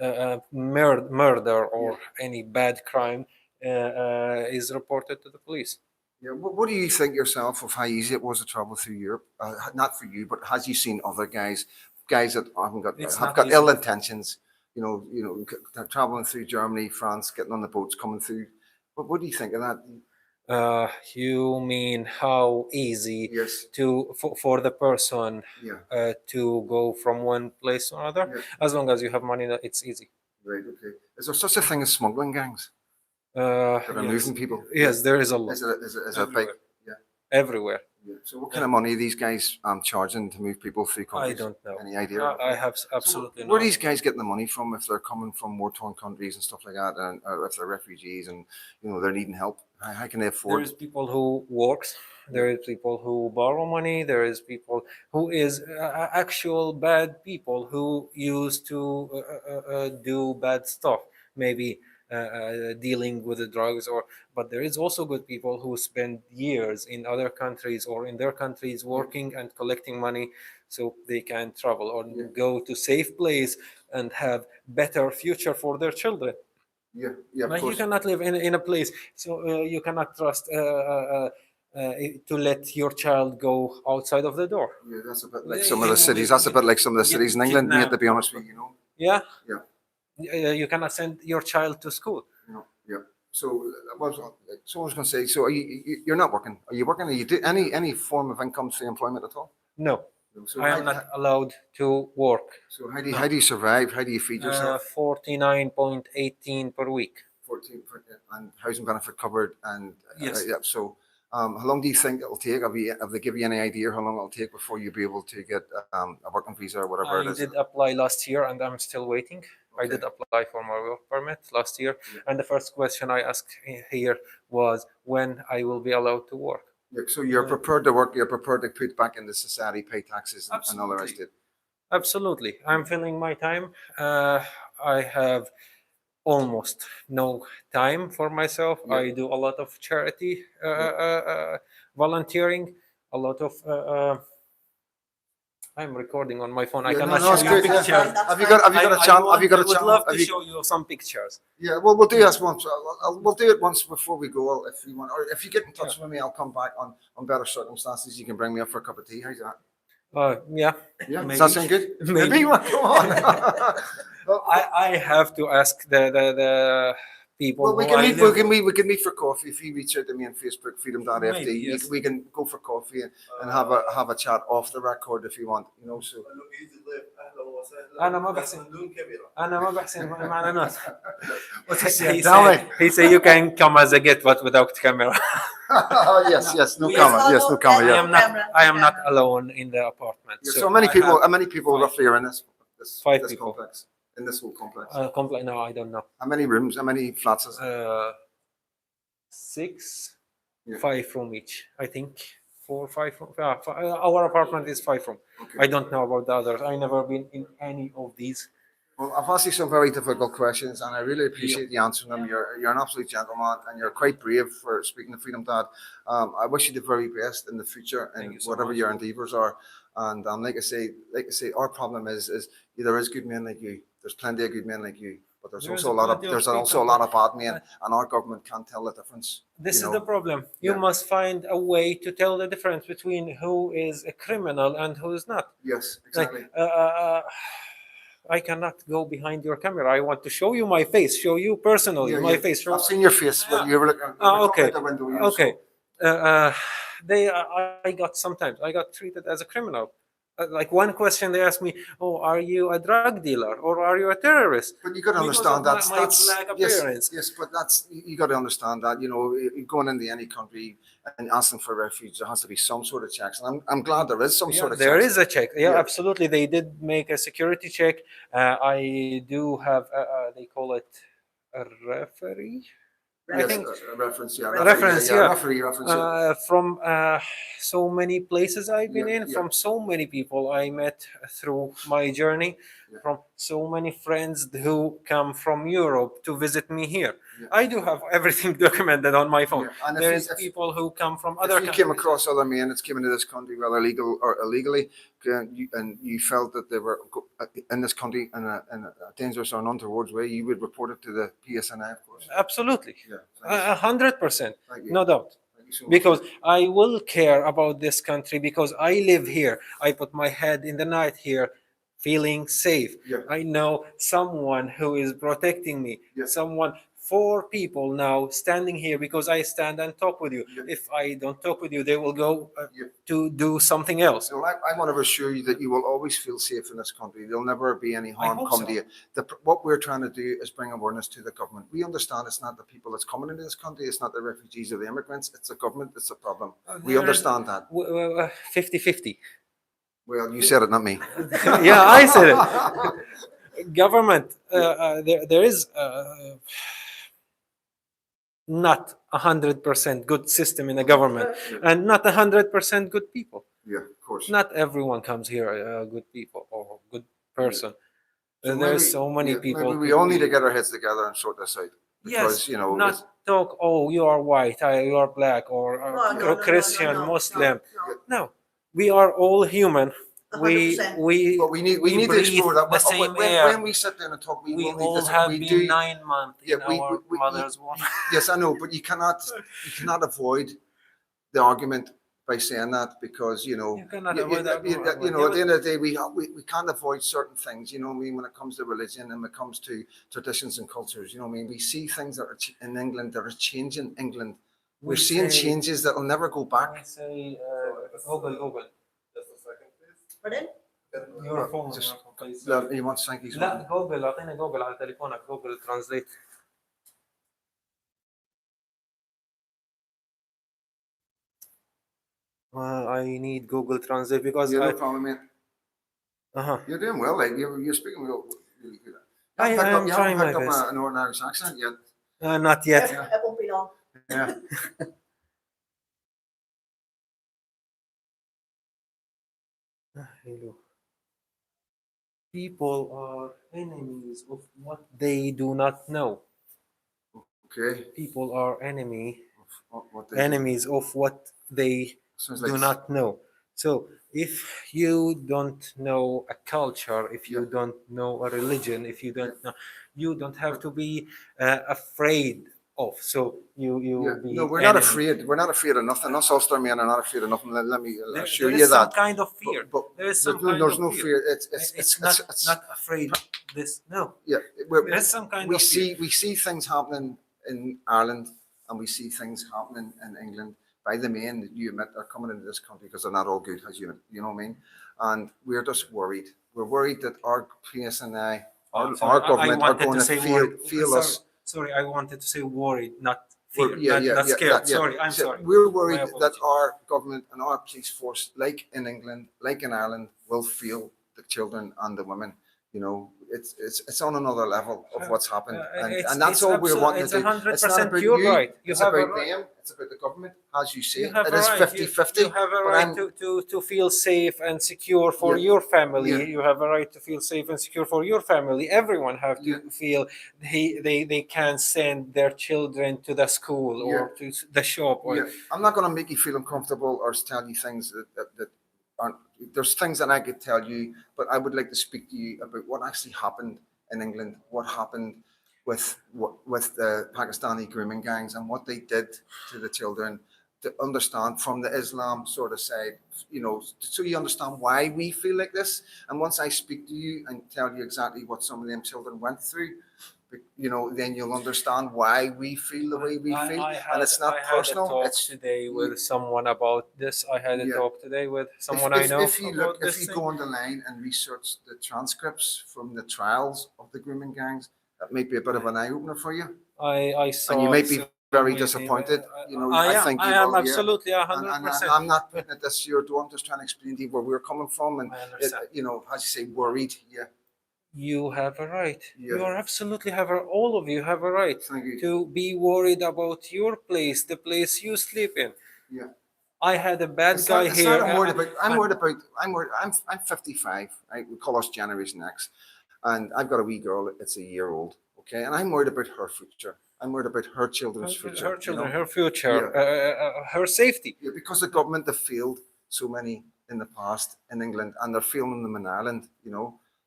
a murder or any bad crime, is reported to the police. Yeah. What do you think yourself of how easy it was to travel through Europe? Not for you, but has you seen other guys that haven't got It's have not got easy. ill intentions? Traveling through Germany, France, getting on the boats, coming through. What do you think of that? You mean how easy Yes. for the person Yeah. to go from one place to another? Yeah. As long as you have money, it's easy. Right. Okay. Is there such a thing as smuggling gangs that are Yes, moving people? yes, there is a lot Is it a big? everywhere. Yeah. Everywhere. Yeah. So what kind of money are these guys charging to move people through I countries? don't know. Any idea? I have So absolutely where no are these idea. guys getting the money from if they're coming from war-torn countries and stuff like that, and or if they're refugees and they're needing help? How can they There afford? is people who works. There is people who borrow money. There is people who is actual bad people who used to do bad stuff. Maybe dealing with the drugs, or but there is also good people who spend years in other countries or in their countries working and collecting money so they can travel or Yeah. go to safe place and have better future for their children. Yeah. Yeah. Of Like you course. cannot live in a place, so you cannot trust to let your child go outside of the door. Yeah. That's a bit like They some of the cities. get, That's a bit like some of the get cities in England, mate. To kidnapped be or honest with you, yeah, Yeah. you cannot send your child to school. Yeah. So, someone's going to say, so you're not working? Are you working? Are you do any form of income through employment at all? No, No. So I am not allowed to work. So how do No. how do you survive? How do you feed yourself? 49.18 per week. 14 and housing benefit covered and Yes. yeah. So, how long do you think it'll take? Have they give you any idea how long it'll take before you'll be able to get a working visa or whatever I it is? did apply last year and I'm still waiting. I Okay. did apply for my work permit last year, Yeah. and the first question I asked here was when I will be allowed to work. Yeah, so you're prepared to work. You're prepared to put back into society, pay taxes, and all the rest of it. Absolutely. I'm filling my time. I have almost no time for myself. Yeah. I do a lot of charity volunteering, a lot of. I'm recording on my phone. I Yeah, no, cannot no, show it's you great, yeah. pictures. Have you got a chance? Have you got a I would chance? love Have to you? show you some pictures. Yeah, well, we'll do this once. We'll do it once before we go, if you want, or if you get in touch with me, I'll come back on better circumstances. You can bring me up for a cup of tea. How's that? Yeah. Yeah, Maybe. does that sound good? Maybe. Come on. I have to ask the people. Well, we who can I meet. live We can meet for coffee. If you reach out to me on Facebook, Freedom.fd, Maybe, yes. we can go for coffee and have a chat off the record if you want. So. قول له بيجي ضيف اهلا وسهلا أنا ما بحسن. بس بدون كاميرا. أنا ما بحسن مع الناس. What's he He say? Tell me. said, he said you can come as a guest, but without camera. Yes, no Yes. camera. Yes, no camera. I Yeah. am not alone in the apartment. Yeah, so many I people, have how many people five- roughly are in this five this people. complex? In this whole complex, no, I don't know. how many rooms? How many flats is? 6, Yeah. 5 from each. I think 4, 5. Our apartment is 5 room. Okay. I don't know about the others. I never been in any of these. Well, I've asked you some very difficult questions, and I really appreciate you answering them. You're an absolute gentleman, and you're quite brave for speaking to Freedom Dad. I wish you the very best in the future, and Thank you so whatever much. your endeavours are. And like I say, our problem is there is good men like you. There's plenty of good men like you, but there's There's also a lot of plenty of also a people. lot of bad men, and our government can't tell the difference. This you is know. the problem. You Yeah. must find a way to tell the difference between who is a criminal and who is not. Yes, Like, exactly. I cannot go behind your camera. I want to show you my face, show you personally my face. Show, I've seen your face when you were looking okay. out the window. You know, Okay. I got sometimes I got treated as a criminal. Like one question they asked me, "Oh, are you a drug dealer or are you a terrorist?" But you got to Because understand of that's my black appearance. Yes, but you got to understand that going into any country and asking for refuge, there has to be some sort of checks, and I'm glad there is some Yeah, sort of there checks. is a check. Yeah, Yeah. absolutely. They did make a security check. I do have, they call it a referee. Yes, think a reference, yeah. reference, yeah. Reference, yeah. From so many places I've been Yeah, in, yeah. from so many people I met through my journey, Yeah. from so many friends who come from Europe to visit me here. Yeah. I do have everything documented on my phone. Yeah, and There is people who come from other if you came countries. across other men that's came into this country, whether legal or illegally, and you felt that they were in this country in a dangerous or an untoward way, you would report it to the PSNI, of course. Absolutely, Yeah, thank you. 100%, Thank you. no doubt. Thank you so much. Because I will care about this country because I live here. I put my head in the night here, feeling safe. Yeah. I know someone who is protecting me. Yeah. Someone, four people now standing here because I stand and talk with you. Yeah. If I don't talk with you, they will go Yeah. to do something else. So I want to assure you that you will always feel safe in this country. There'll never be any harm hope come so. to you. What we're trying to do is bring awareness to the government. We understand it's not the people that's coming into this country, it's not the refugees or the immigrants, it's the government that's the problem. We understand that. 50-50. Well, you said it, not me. Yeah, I said it. Government, there is not 100% good system in the government, and not 100% good people. Yeah, of course. Not everyone comes here good people or good person. So There's so many people. Maybe we all need to get our heads together and sort this out. Because, Yes, you know, not talk. Oh, you are white, you are black, or No, Christian, no, Muslim. no. No, we are all human. We 100%. but we need to breathe explore that. the same air. When we sit down and talk, we We will need all this. have We been do. 9 months Yeah, in our mother's womb. Yes, I know, but you cannot avoid the argument by saying that because you know You cannot avoid the argument. you know at the end of the day we can't avoid certain things. You know what I mean, when it comes to religion and when it comes to traditions and cultures. You know what I mean, we see things that are in England that are changing England. We're seeing changes that will never go back. I say Google. Just a second, please. Pardon? Your phone. Just- please. You want to thank you. لا جوجل اعطينا جوجل على تليفونك جوجل ترانزليت. I need Google Translate because No problem, mate. uh-huh. You're doing well. Like you're speaking really good. I am trying my picked best. up an Northern Irish accent yet. Not yet. It won't be long. Yeah. Hello. People are enemies of what they do not know. Okay. People are What they do. enemies of what they Sounds do like not know. So if you don't know a culture, if you Yeah. don't know a religion, if you don't Yeah. know, you don't have to be afraid of. So you Yeah. be No, we're not enemy. afraid. We're not afraid of nothing. Us Ulster men are not afraid of nothing. Let me assure There you is some that. kind of fear. But There is some there's kind no of fear. It's not afraid. This no. Yeah. There's some kind We of fear. we see things happening in Ireland and we see things happening in England by the men that you admit are coming into this country because they're not all good, as you know what I mean. And we're just worried. We're worried that our PSNI, our government are going to feel us. Sorry, I wanted to say worried, not fear, not Yeah, scared. yeah. Sorry, I'm So sorry. we're worried My that apologies. our government and our police force, like in England, like in Ireland, will feel the children and the women. You know, it's on another level of what's happened, and that's all we're wanting to do. It's not 100% about you're you. right. You It's have a about right. them. It's about the government, as you say. You have It a is right. 50-50. You have a but right I'm- to feel safe and secure for Yeah. your family. Yeah. You have a right to feel safe and secure for your family. Everyone have to Yeah. feel they can send their children to the school or Yeah. to the shop. Or, Yeah, I'm not going to make you feel uncomfortable or tell you things that aren't. There's things that I could tell you, but I would like to speak to you about what actually happened in England, what happened with the Pakistani grooming gangs and what they did to the children, to understand from the Islam sort of side, you know, so you understand why we feel like this. And once I speak to you and tell you exactly what some of them children went through, you know, then you'll understand why we feel the way we feel. And it's not personal. I had a talk It's today with someone about this. I had a Yeah. talk today with someone I know if you about look, if this you thing. go on the line and research the transcripts from the trials of the grooming gangs, that might be a bit of an eye opener for you. I saw. And you might be very some disappointed. You know, I am. think I you am will, yeah. absolutely And 100%. I'm not putting it this year. I'm just trying to explain to you where we're coming from, and I understand. you know, as you say, worried. Yeah, you have a right. Yeah. You are absolutely have a, all of you have a right Thank you. to be worried about your place, the place you sleep in. Yeah. I had a bad It's guy not, it's here. not I'm worried about. I'm 55. Right? We call us Generation X, and I've got a wee girl. It's a year old. Okay, and I'm worried about her future. I'm worried about her children's future. her children, you know? her future, Yeah. her safety. Yeah, because the government have failed so many in the past in England, and they're failing them in Ireland.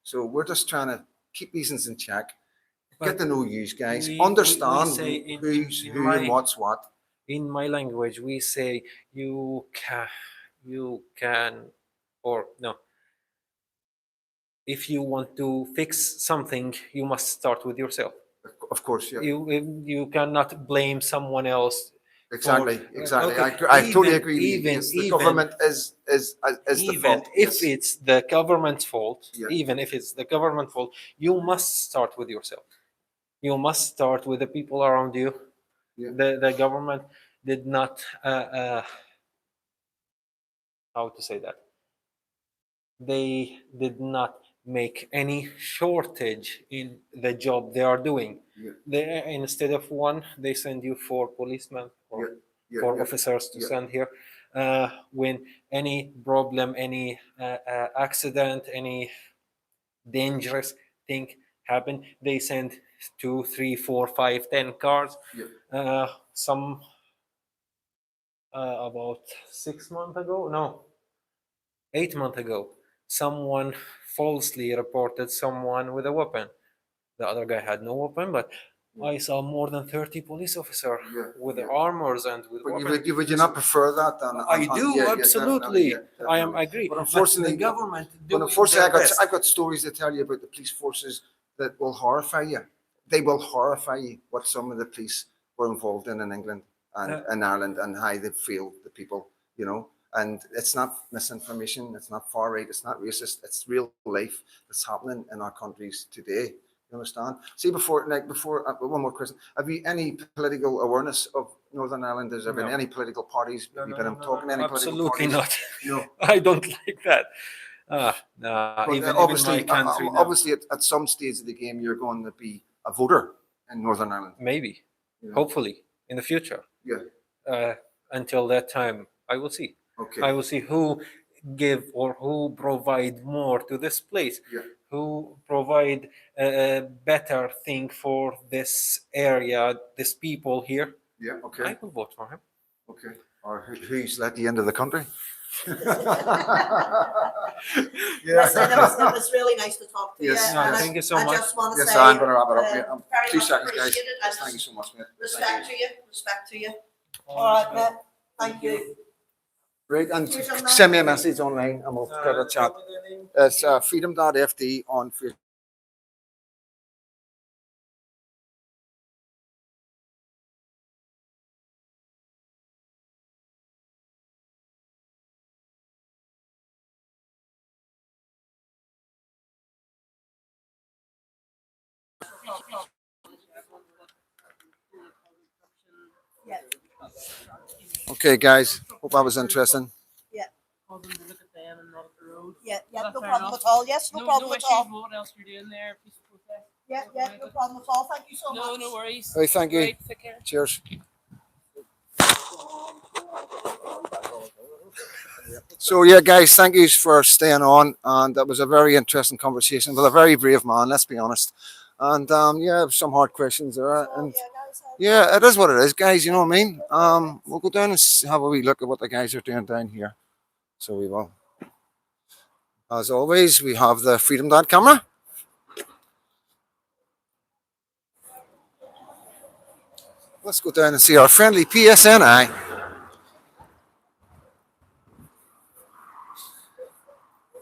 So we're just trying to keep these things in check. Get But to know you guys. we Understand say who's in who and my what's what. in my language we say you can or no, if you want to fix something you must start with yourself. Of course, yeah. You cannot blame someone else for Exactly. okay, I totally even agree with you. even Yes, the even government is the even fault. if Yes. it's the government's fault, Yeah. even if it's the government fault, you must start with yourself. You must start with the people around you. Yeah. The government did not how to say that, they did not make any shortage in the job they are doing. Yeah. They, instead of one, they send you four policemen or Yeah. Yeah. four Yeah. officers to Yeah. send here. When any problem, any accident, any dangerous thing happen, they send two, three, four, five, 10 cars. Yeah. Some about 6 months ago, no, 8 months ago, someone falsely reported someone with a weapon. The other guy had no weapon, but I saw more than 30 police officers Yeah. with Yeah. armors and with But weapons. would you not prefer that than I do, yeah, absolutely. Yeah, I am definitely. agree. But But unfortunately, the government but doing unfortunately, their best. I've got stories to tell you about the police forces that will horrify you. They will horrify you what some of the police were involved in England and in Ireland and how they failed the people. And it's not misinformation. It's not far right. It's not racist. It's real life that's happening in our countries today. You understand? See, before one more question: have you any political awareness of Northern Ireland? Has there been No. any political parties? Have you been talking to any political Absolutely parties? not. No. I don't like that. But Even in my obviously, country now. obviously, at some stage of the game, you're going to be a voter in Northern Ireland. Maybe, Yeah. hopefully, in the future. Yeah. Until that time, I will see. Okay. I will see who give or who provide more to this place. Yeah. Who provide a better thing for this area, this people here. Yeah. Okay. I will vote for him. Okay. Or who's at the end of the country? Listen, it was really nice to talk to Yes. you. No, and thank you so I much. just want to Yes, say, I'm going to wrap it up. Yeah. very 2 much seconds, guys. appreciate it. Yes, And thank you so much, mate. respect to you. Respect to you. All right, mate. Thank you. Right, and Cheers on that. send me a message online and we'll get a chat. It's freedom.fd on Facebook. Yeah. Okay, guys, hope that was interesting. Yeah. Told them to look at them and not at the road. Yeah. Yeah. That's No fair problem enough. at all. Yes. No problem no at issues all. with what else you're doing there. Peaceful protest. Yeah. Yeah. No problem at all. Thank you so much. No worries. Hey, thank you. Right, take care. Cheers. So yeah, guys, thank you for staying on, and that was a very interesting conversation with a very brave man. Let's be honest, and yeah, some hard questions there, So, and yeah, guys. yeah, it is what it is, guys. You know what I mean? We'll go down and have a wee look at what the guys are doing down here. So we will. As always, we have the Freedom Dad camera. Let's go down and see our friendly PSNI.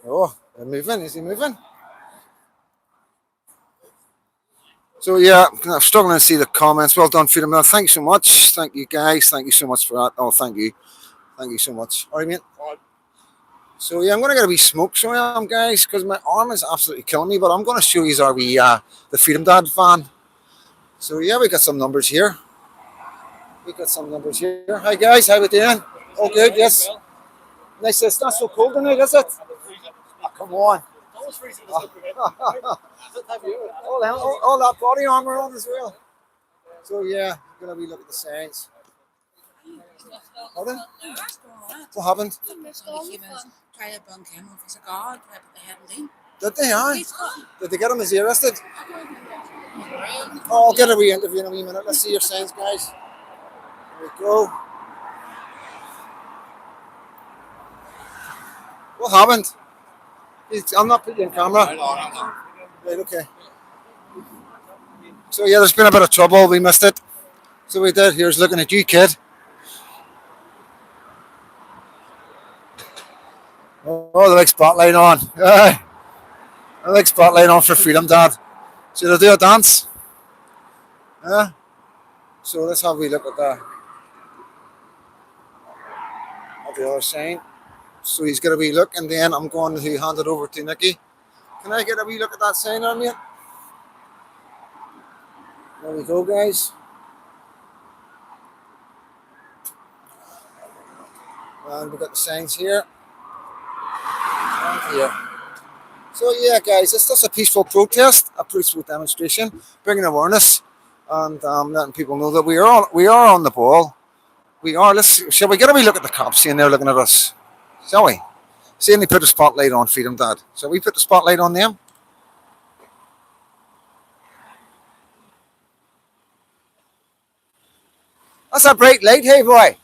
Oh, they're moving. Is he moving? So yeah, I'm struggling to see the comments. Well done, Freedom Dad. Thanks so much. Thank you, guys. Thank you so much for that. Oh, thank you. Thank you so much. All right, mate. So yeah, I'm gonna get a wee smoke, so I am, guys, because my arm is absolutely killing me. But I'm gonna show you our wee the Freedom Dad van. So yeah, we got some numbers here. We got some numbers here. Hi guys, how we doing? All good, yes. Nice. It's not so cold tonight, is it? Oh, come on. all that body armor on as well. So yeah, gonna be looking at the signs. Pardon? What happened? Try a bun came off as a guard, but they hadn't been. Did they? Aye. He's got Did they get him? Is he arrested? Oh, I'll get a wee interview in a wee minute. Let's see your signs, guys. There we go. What happened? I'm not putting you on camera. Right, okay. So yeah, there's been a bit of trouble. We missed it. So we did. Here's looking at you, kid. Oh, the big spotlight on. Aye. The big spotlight on for freedom, Dad. Should I do a dance? Yeah. So let's have a wee look at the other sign. So he's got a wee look, and then I'm going to hand it over to Nicky. Can I get a wee look at that sign on mate? There we go, guys. And we've got the signs here. And here. So yeah, guys, it's just a peaceful protest, a peaceful demonstration, bringing awareness, and letting people know that we are on the ball. We are. Shall we get a wee look at the cops, seeing they're looking at us? Shall we? Seeing they put the spotlight on Freedom, Dad. Shall we put the spotlight on them? That's a bright light, hey boy.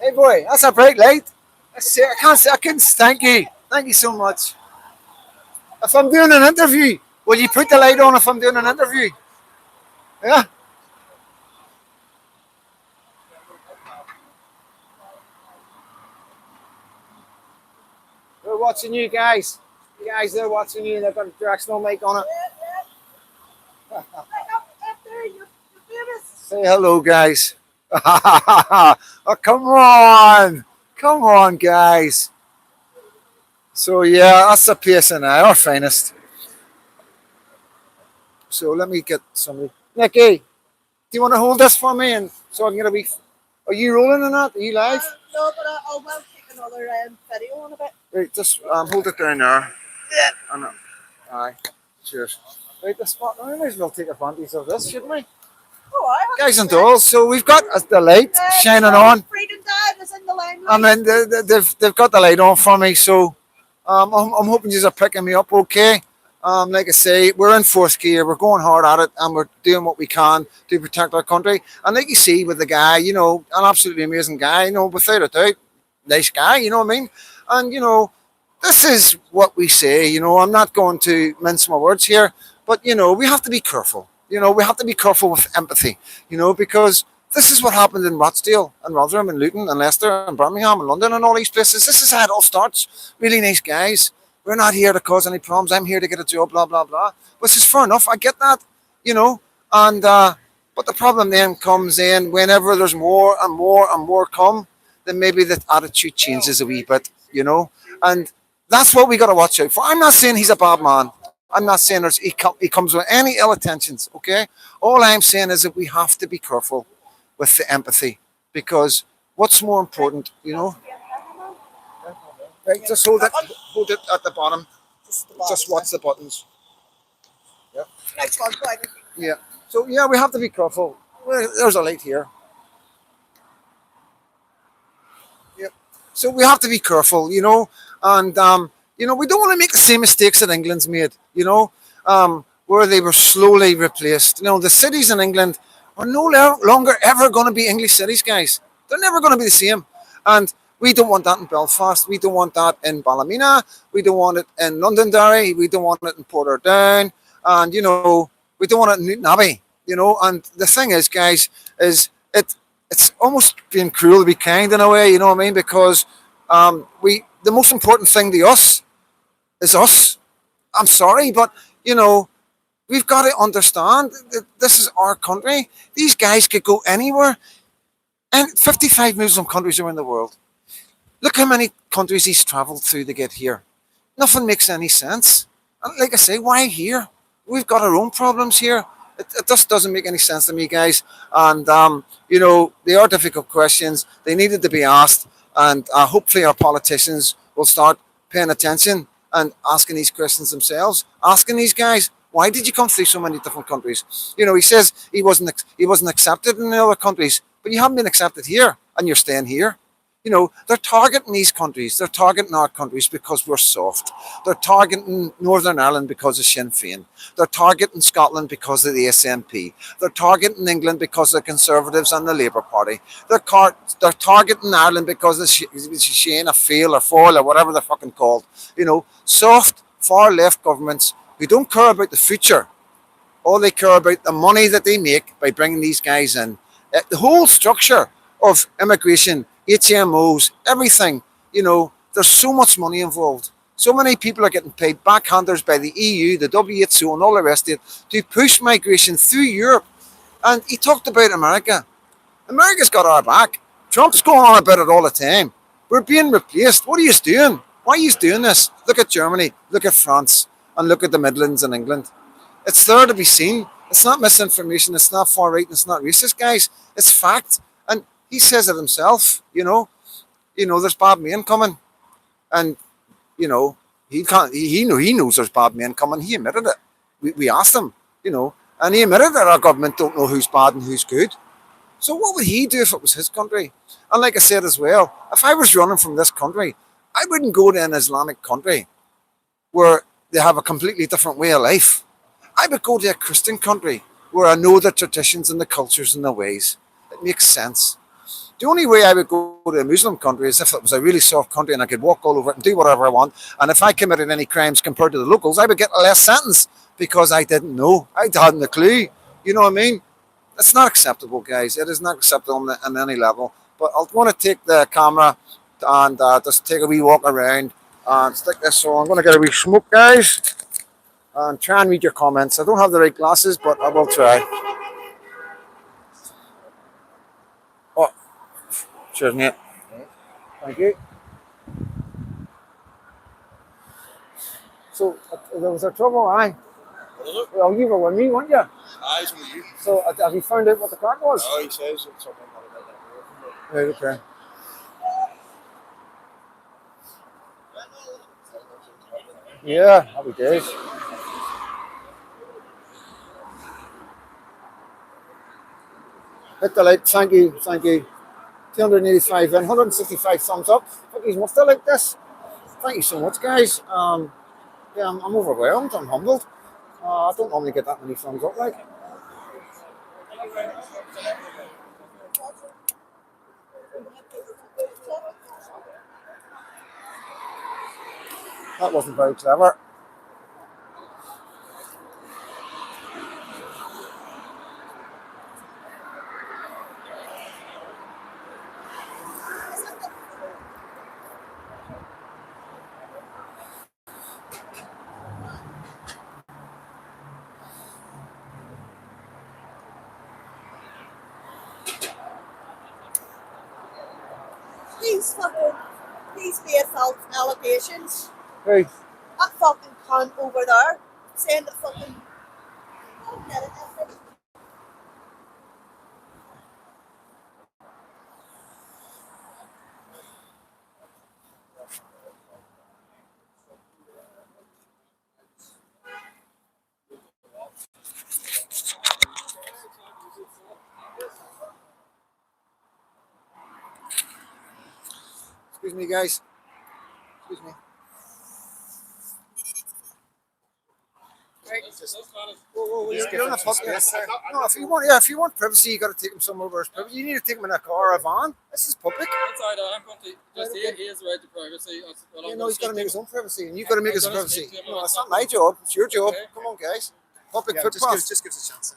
Hey boy, that's a bright light. I can't seconds. Thank you. Thank you so much. If I'm doing an interview, will you put the light on if I'm doing an interview? Yeah? They're watching you guys. You guys, they're watching you. They've got a directional mic on it. Say hello, guys. Oh, come on. Come on, guys. So, yeah, that's the PSNI, our finest. So, let me get somebody. Nicky, do you want to hold this for me? And so I'm going to be. Are you rolling in that? Are you live? No, but I will take another video in a bit. Right, just hold it down there. Yeah. And, aye. Cheers. Right, the spot. We might as well take advantage of this, shouldn't we? Oh, I Guys and dolls, so we've got the light shining on. Freedom Dad is in the limelight. I mean, they've got the light on for me, so I'm hoping you're picking me up okay. Like I say, we're in fourth gear, we're going hard at it, and we're doing what we can to protect our country. And like you see with the guy, you know, an absolutely amazing guy, you know, without a doubt, nice guy, you know what I mean? And, you know, this is what we say, you know, I'm not going to mince my words here, but, you know, we have to be careful. You know, we have to be careful with empathy, you know, because this is what happened in Rochdale and Rotherham and Luton and Leicester and Birmingham and London and all these places. This is how it all starts. Really nice guys. We're not here to cause any problems. I'm here to get a job, blah, blah, blah. Which is fair enough. I get that, you know. And but the problem then comes in whenever there's more and more and more come, then maybe the attitude changes a wee bit, you know. And that's what we got to watch out for. I'm not saying he's a bad man. I'm not saying he comes with any ill intentions, okay? All I'm saying is that we have to be careful with the empathy, because what's more important, you know? Right, just hold it at the bottom. Just watch the buttons. Yeah. Next one, go ahead. Yeah. So yeah, we have to be careful. There's a light here. Yep. So we have to be careful, you know, and you know, we don't want to make the same mistakes that England's made, you know, where they were slowly replaced. You know, the cities in England are no longer ever going to be English cities, guys. They're never going to be the same. And we don't want that in Belfast. We don't want that in Ballymena. We don't want it in Londonderry. We don't want it in Portadown. And, you know, we don't want it in Newton Abbey, you know. And the thing is, guys, is it's almost being cruel to be kind in a way, you know what I mean? Because the most important thing to us is us. I'm sorry, but, you know, we've got to understand that this is our country. These guys could go anywhere. And 55 Muslim countries around the world. Look how many countries he's travelled through to get here. Nothing makes any sense. And like I say, why here? We've got our own problems here. It just doesn't make any sense to me, guys. And, you know, they are difficult questions. They needed to be asked. And hopefully our politicians will start paying attention and asking these questions themselves, asking these guys, why did you come through so many different countries? You know, he says he wasn't accepted in the other countries, but you haven't been accepted here, and you're staying here. You know, they're targeting these countries. They're targeting our countries because we're soft. They're targeting Northern Ireland because of Sinn Féin. They're targeting Scotland because of the SNP. They're targeting England because of the Conservatives and the Labour Party. They're targeting Ireland because of Sinn Féin or Foil or whatever they're fucking called. You know, soft, far left governments who don't care about the future. All they care about the money that they make by bringing these guys in. The whole structure of immigration, HMOs, everything, you know, there's so much money involved. So many people are getting paid backhanders by the EU, the WHO, and all the rest of it to push migration through Europe. And he talked about America. America's got our back. Trump's going on about it all the time. We're being replaced. What are you doing? Why are you doing this? Look at Germany, look at France, and look at the Midlands and England. It's there to be seen. It's not misinformation. It's not far right. And it's not racist, guys. It's fact. And he says it himself. You know, there's bad men coming, and you know he can't. He knows there's bad men coming. He admitted it. We asked him. You know, and he admitted that our government don't know who's bad and who's good. So what would he do if it was his country? And like I said as well, if I was running from this country, I wouldn't go to an Islamic country where they have a completely different way of life. I would go to a Christian country where I know the traditions and the cultures and the ways. It makes sense. The only way I would go to a Muslim country is if it was a really soft country and I could walk all over it and do whatever I want. And if I committed any crimes compared to the locals, I would get a less sentence because I didn't know. I hadn't a clue. You know what I mean? It's not acceptable, guys. It is not acceptable on any level. But I want to take the camera and just take a wee walk around and stick this. So I'm going to get a wee smoke, guys, and try and read your comments. I don't have the right glasses, but I will try. Oh, cheers, mate. Thank you. So there was a trouble, aye. Well, you were with me, weren't you? Eyes on you. So have you found out what the crack was? Oh, he says it's something about that. Right, okay. Yeah, happy days. Hit the like, thank you, thank you. 285 and 165 thumbs up. Fuckies must have like this. Thank you so much, guys. Yeah, I'm overwhelmed. I'm humbled. I don't normally get that many thumbs up, like. That wasn't very clever. These be false allegations. Hey, That fucking cunt over there saying that fucking. excuse me, guys. Excuse me. You're on a podcast. No, if you want privacy, you got to take him somewhere where it's privacy. You need to take him in a car or a van. This is public. That's alright, I'm going to just he has the right to privacy. That's what You I'm know, he's got to gonna make his own privacy, and you've got to make his I'm gonna privacy. speak to him No, about it's not something. my job. It's your job. Okay. Come on, guys. Public Yeah, footpath. just gives us a chance.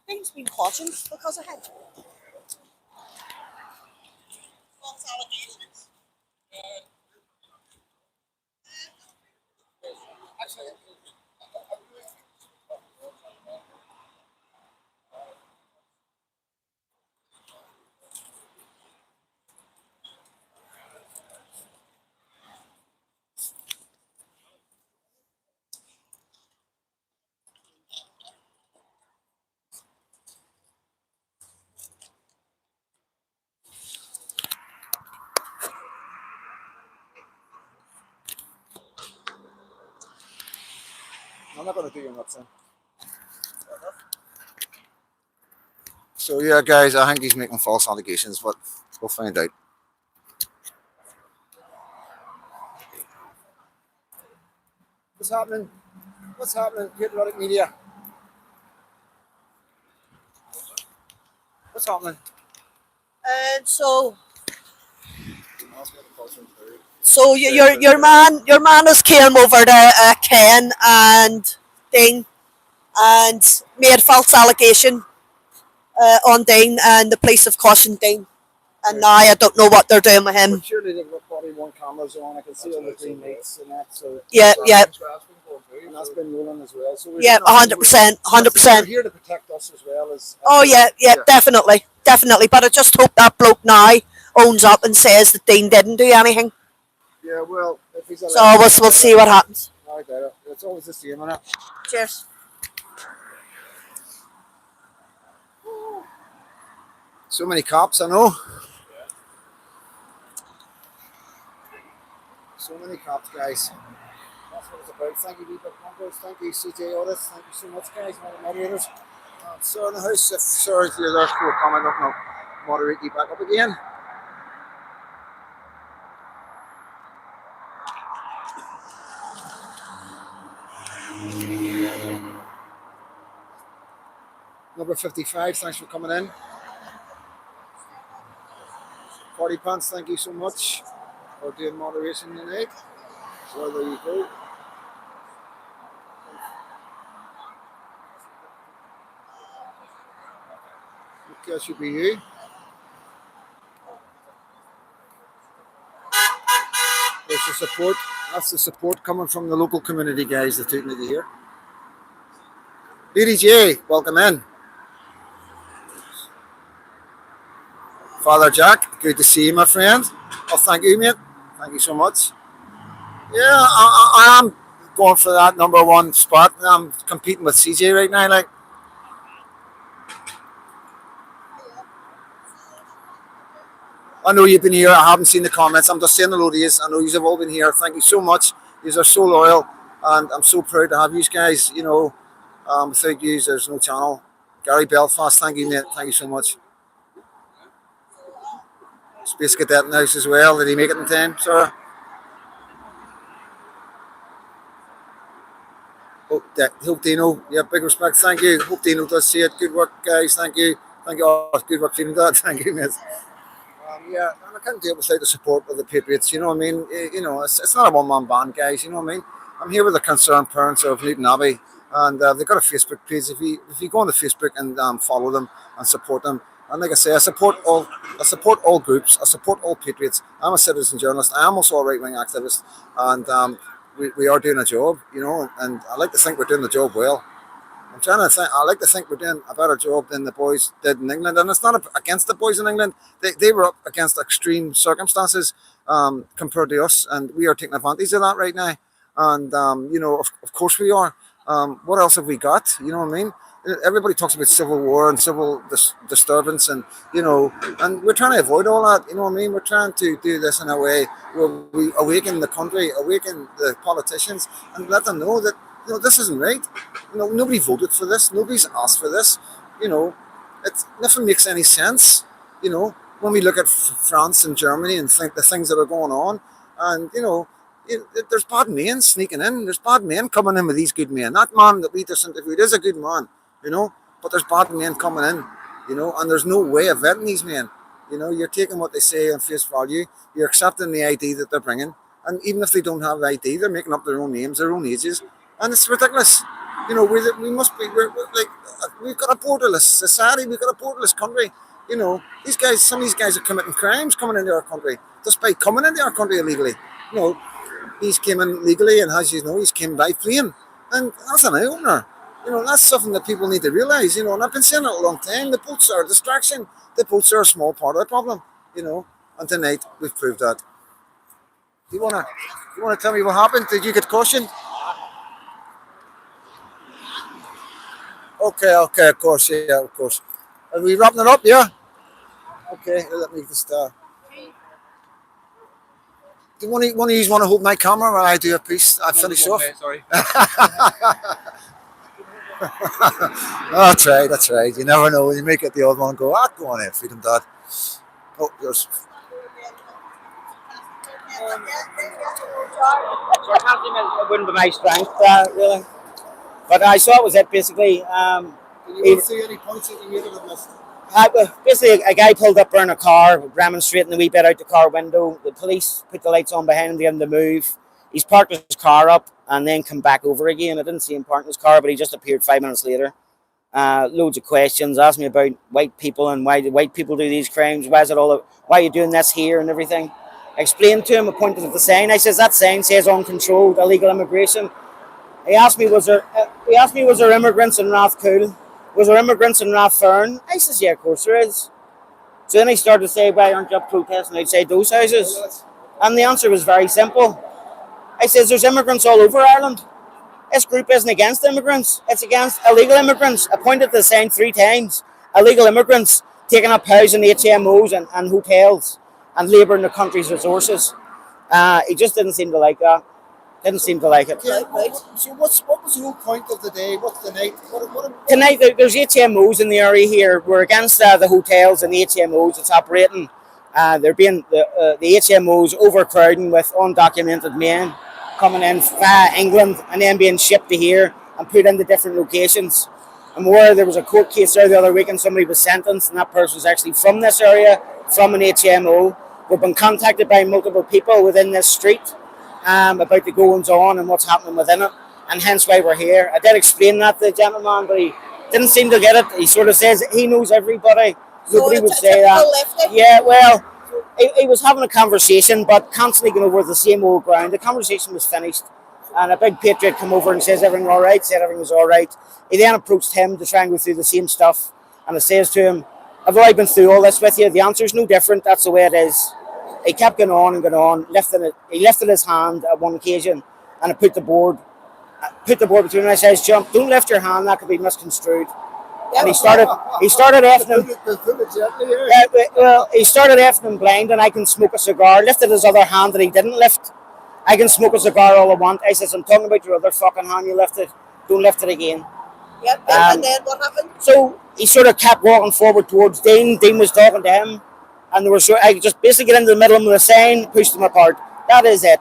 Things been cautioned because of him. False allegations. I'm not going to do your nuts in. So yeah, guys, I think he's making false allegations, but we'll find out. What's happening? What's happening? Patriotic media. What's happening? And so your man has came over to Ken and Dean and made false allegation on Dean, and the police have cautioned Dean. And now I don't know what they're doing with him. But surely they've got body worn cameras on. I can see all the green lights and that. So Yeah, yeah, and that's been rolling as well. So yeah, 100%, 100%. They're here to protect us as well as. Oh yeah, yeah, definitely, definitely. But I just hope that bloke now owns up and says that Dean didn't do anything. Yeah, well, if he's So we'll see what happens. I get it. It's always the same, isn't it? Cheers. So many cops, I know. So many cops, guys. That's what it's about. Thank you, people. Thank you, CJ Otis. Thank you so much, guys. All the moderators. Sir in the house, if Sir is there for comment up now, moderate you back up again. Number 55, thanks for coming in. Party Pants, thank you so much for doing moderation tonight. So there you go. Okay, that should be you. There's the support. That's the support coming from the local community, guys, that took me to here. Lady J, welcome in. Father Jack, good to see you, my friend. Oh, thank you, mate. Thank you so much. Yeah, I am going for that number one spot. I'm competing with CJ right now. Like, I know you've been here. I haven't seen the comments. I'm just saying hello to you. I know you've all been here. Thank you so much. You are so loyal, and I'm so proud to have you guys. You know, without you, there's no channel. Gary Belfast, thank you, mate. Thank you so much. Space Cadet in the house as well. Did he make it in time, sir? Hope Dino, yeah, big respect. Thank you. Hope Dino does see it. Good work, guys. Thank you. Thank you. Oh, good work, feeling that. Thank you, mate. Yeah, and I can't do it without the support of the Patriots. You know what I mean? You know, it's not a one-man band, guys. You know what I mean? I'm here with the concerned parents of Newton Abbey, and they've got a Facebook page. If you go on the Facebook and follow them and support them, and like I say, I support all groups. I support all Patriots. I'm a citizen journalist. I am also a right-wing activist, and we are doing a job. You know, and I like to think we're doing the job well. I'm trying to think. I like to think we're doing a better job than the boys did in England, and it's not against the boys in England. They were up against extreme circumstances compared to us, and we are taking advantage of that right now. And you know, of course we are. What else have we got? You know what I mean? Everybody talks about civil war and civil disturbance, and you know, and we're trying to avoid all that. You know what I mean? We're trying to do this in a way where we awaken the country, awaken the politicians, and let them know that you know this isn't right. You know, nobody voted for this. Nobody's asked for this. You know, nothing makes any sense. You know, when we look at France and Germany and think the things that are going on, and you know, there's bad men sneaking in. There's bad men coming in with these good men. That man that we just interviewed is a good man. You know, but there's bad men coming in. You know, and there's no way of vetting these men. You know, you're taking what they say on face value. You're accepting the ID that they're bringing, and even if they don't have ID, they're making up their own names, their own ages, and it's ridiculous. You know, we must be, we're like, we've got a borderless society, we've got a borderless country. You know, these guys, some of these guys are committing crimes coming into our country just by coming into our country illegally. You know, he's came in legally, and as you know, he's came by plane, and that's an eye opener. You know, that's something that people need to realise. You know, and I've been saying it a long time. The boats are a distraction. The boats are a small part of the problem. You know, and tonight we've proved that. Do you wanna tell me what happened? Did you get cautioned? Okay, of course, yeah, of course. Are we wrapping it up? Yeah. Okay, let me just. Do one of you want to hold my camera while I do a piece? I finish off. Sorry. That's right. That's right. You never know. You may get the old one and go, go on in, feed him, Dad. Oh, yours. So I can't think it wouldn't be my strength, really. But I saw it was it basically. Can you see any points that you made of this? Basically, a guy pulled up around a car, remonstrating a wee bit out the car window. The police put the lights on behind him to get him to move. He's parked his car up and then come back over again. I didn't see him parking his car, but he just appeared 5 minutes later. Loads of questions, asked me about white people and why do white people do these crimes. Why are you doing this here and everything? I explained to him, I pointed at the sign. I says that sign says uncontrolled illegal immigration. He asked me was there immigrants in Rathcoole? Was there immigrants in Rathfern? I says, yeah, of course there is. So then he started to say, why aren't you up protesting outside those houses? And the answer was very simple. I says, there's immigrants all over Ireland. This group isn't against immigrants. It's against illegal immigrants. I pointed to the sign 3 times. Illegal immigrants taking up housing HMOs and hotels and labouring the country's resources. He just didn't seem to like that. Didn't seem to like it. Yeah, right. So what was the whole point of the day? What's the night? Tonight, there's HMOs in the area here. We're against the hotels and the HMOs that's operating. They're being the HMOs overcrowding with undocumented men coming in via England and then being shipped to here and put into different locations. And more, there was a court case there the other week and somebody was sentenced and that person was actually from this area, from an HMO. We've been contacted by multiple people within this street about the goings on and what's happening within it, and hence why we're here. I did explain that to the gentleman, but he didn't seem to get it. He sort of says he knows everybody. Nobody would say that. Yeah, well, he was having a conversation, but constantly going over the same old ground. The conversation was finished, and a big patriot came over and says everything all right, said everything was all right. He then approached him to try and go through the same stuff, and it says to him, I've already been through all this with you. The answer's no different. That's the way it is. He kept going on and going on. He lifted his hand at one occasion, and I put the board between him. And I says, "Jump! Don't lift your hand. That could be misconstrued." And he started effing him. He started effing him blind, and I can smoke a cigar. Lifted his other hand that he didn't lift. I can smoke a cigar all I want. I says, "I'm talking about your other fucking hand you lifted. Don't lift it again." Yep. And then what happened? So he sort of kept walking forward towards Dean. Dean was talking to him. And I just basically get into the middle of the sign, pushed them apart. That is it.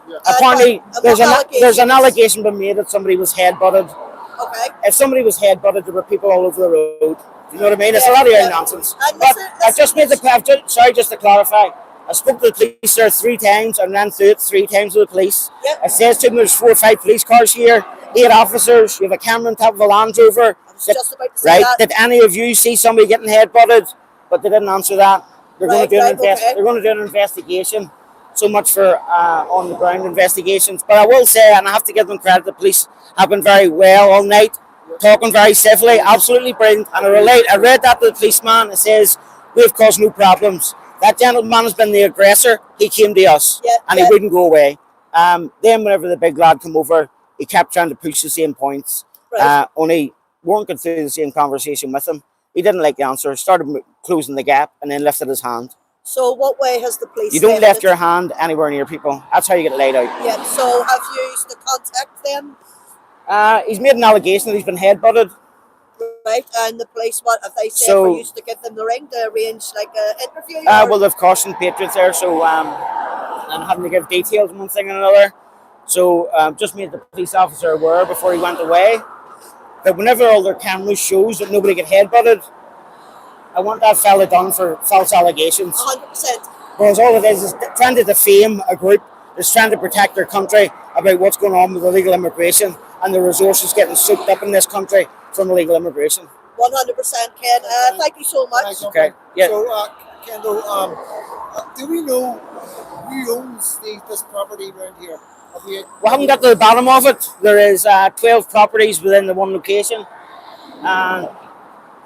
Yeah. Apparently, there's an allegation been made that somebody was headbutted. Okay. If somebody was headbutted, there were people all over the road. You know what I mean? It's a lot of nonsense. But just to clarify, I spoke to the police there 3 times and ran through it 3 times with the police. Yep. I says to them, there's 4 or 5 police cars here, 8 officers. You have a camera on top of a Land Rover. I was just about to say that. Did any of you see somebody getting headbutted? But they didn't answer that. They're going to do an investigation. So much for on the ground investigations. But I will say, and I have to give them credit, the police have been very well all night, talking very civilly, absolutely brilliant. And I read that to the policeman. It says, we've caused no problems. That gentleman has been the aggressor. He came to us, and he wouldn't go away. Then whenever the big lad came over, he kept trying to push the same points. Right. Only weren't going through the same conversation with him. He didn't like the answer, started closing the gap, and then lifted his hand. So what way has the police... You don't lift your hand anywhere near people. That's how you get laid out. Yeah, so have you used to contact them? He's made an allegation that he's been headbutted. Right, and the police, what have they said for you to give them the ring to arrange like an interview? Well, they've cautioned patriots there, so I'm having to give details on one thing and another. So just made the police officer aware before he went away that whenever all their cameras shows that nobody get headbutted, I want that fella done for false allegations. 100%. Whereas all it is trying to defame a group that's trying to protect their country about what's going on with illegal immigration and the resources getting soaked up in this country from illegal immigration. 100%, Ken. Thank you so much. Okay. Yeah. So, Kendall, do we know who owns this property around here? We haven't got to the bottom of it. There is 12 properties within the one location. And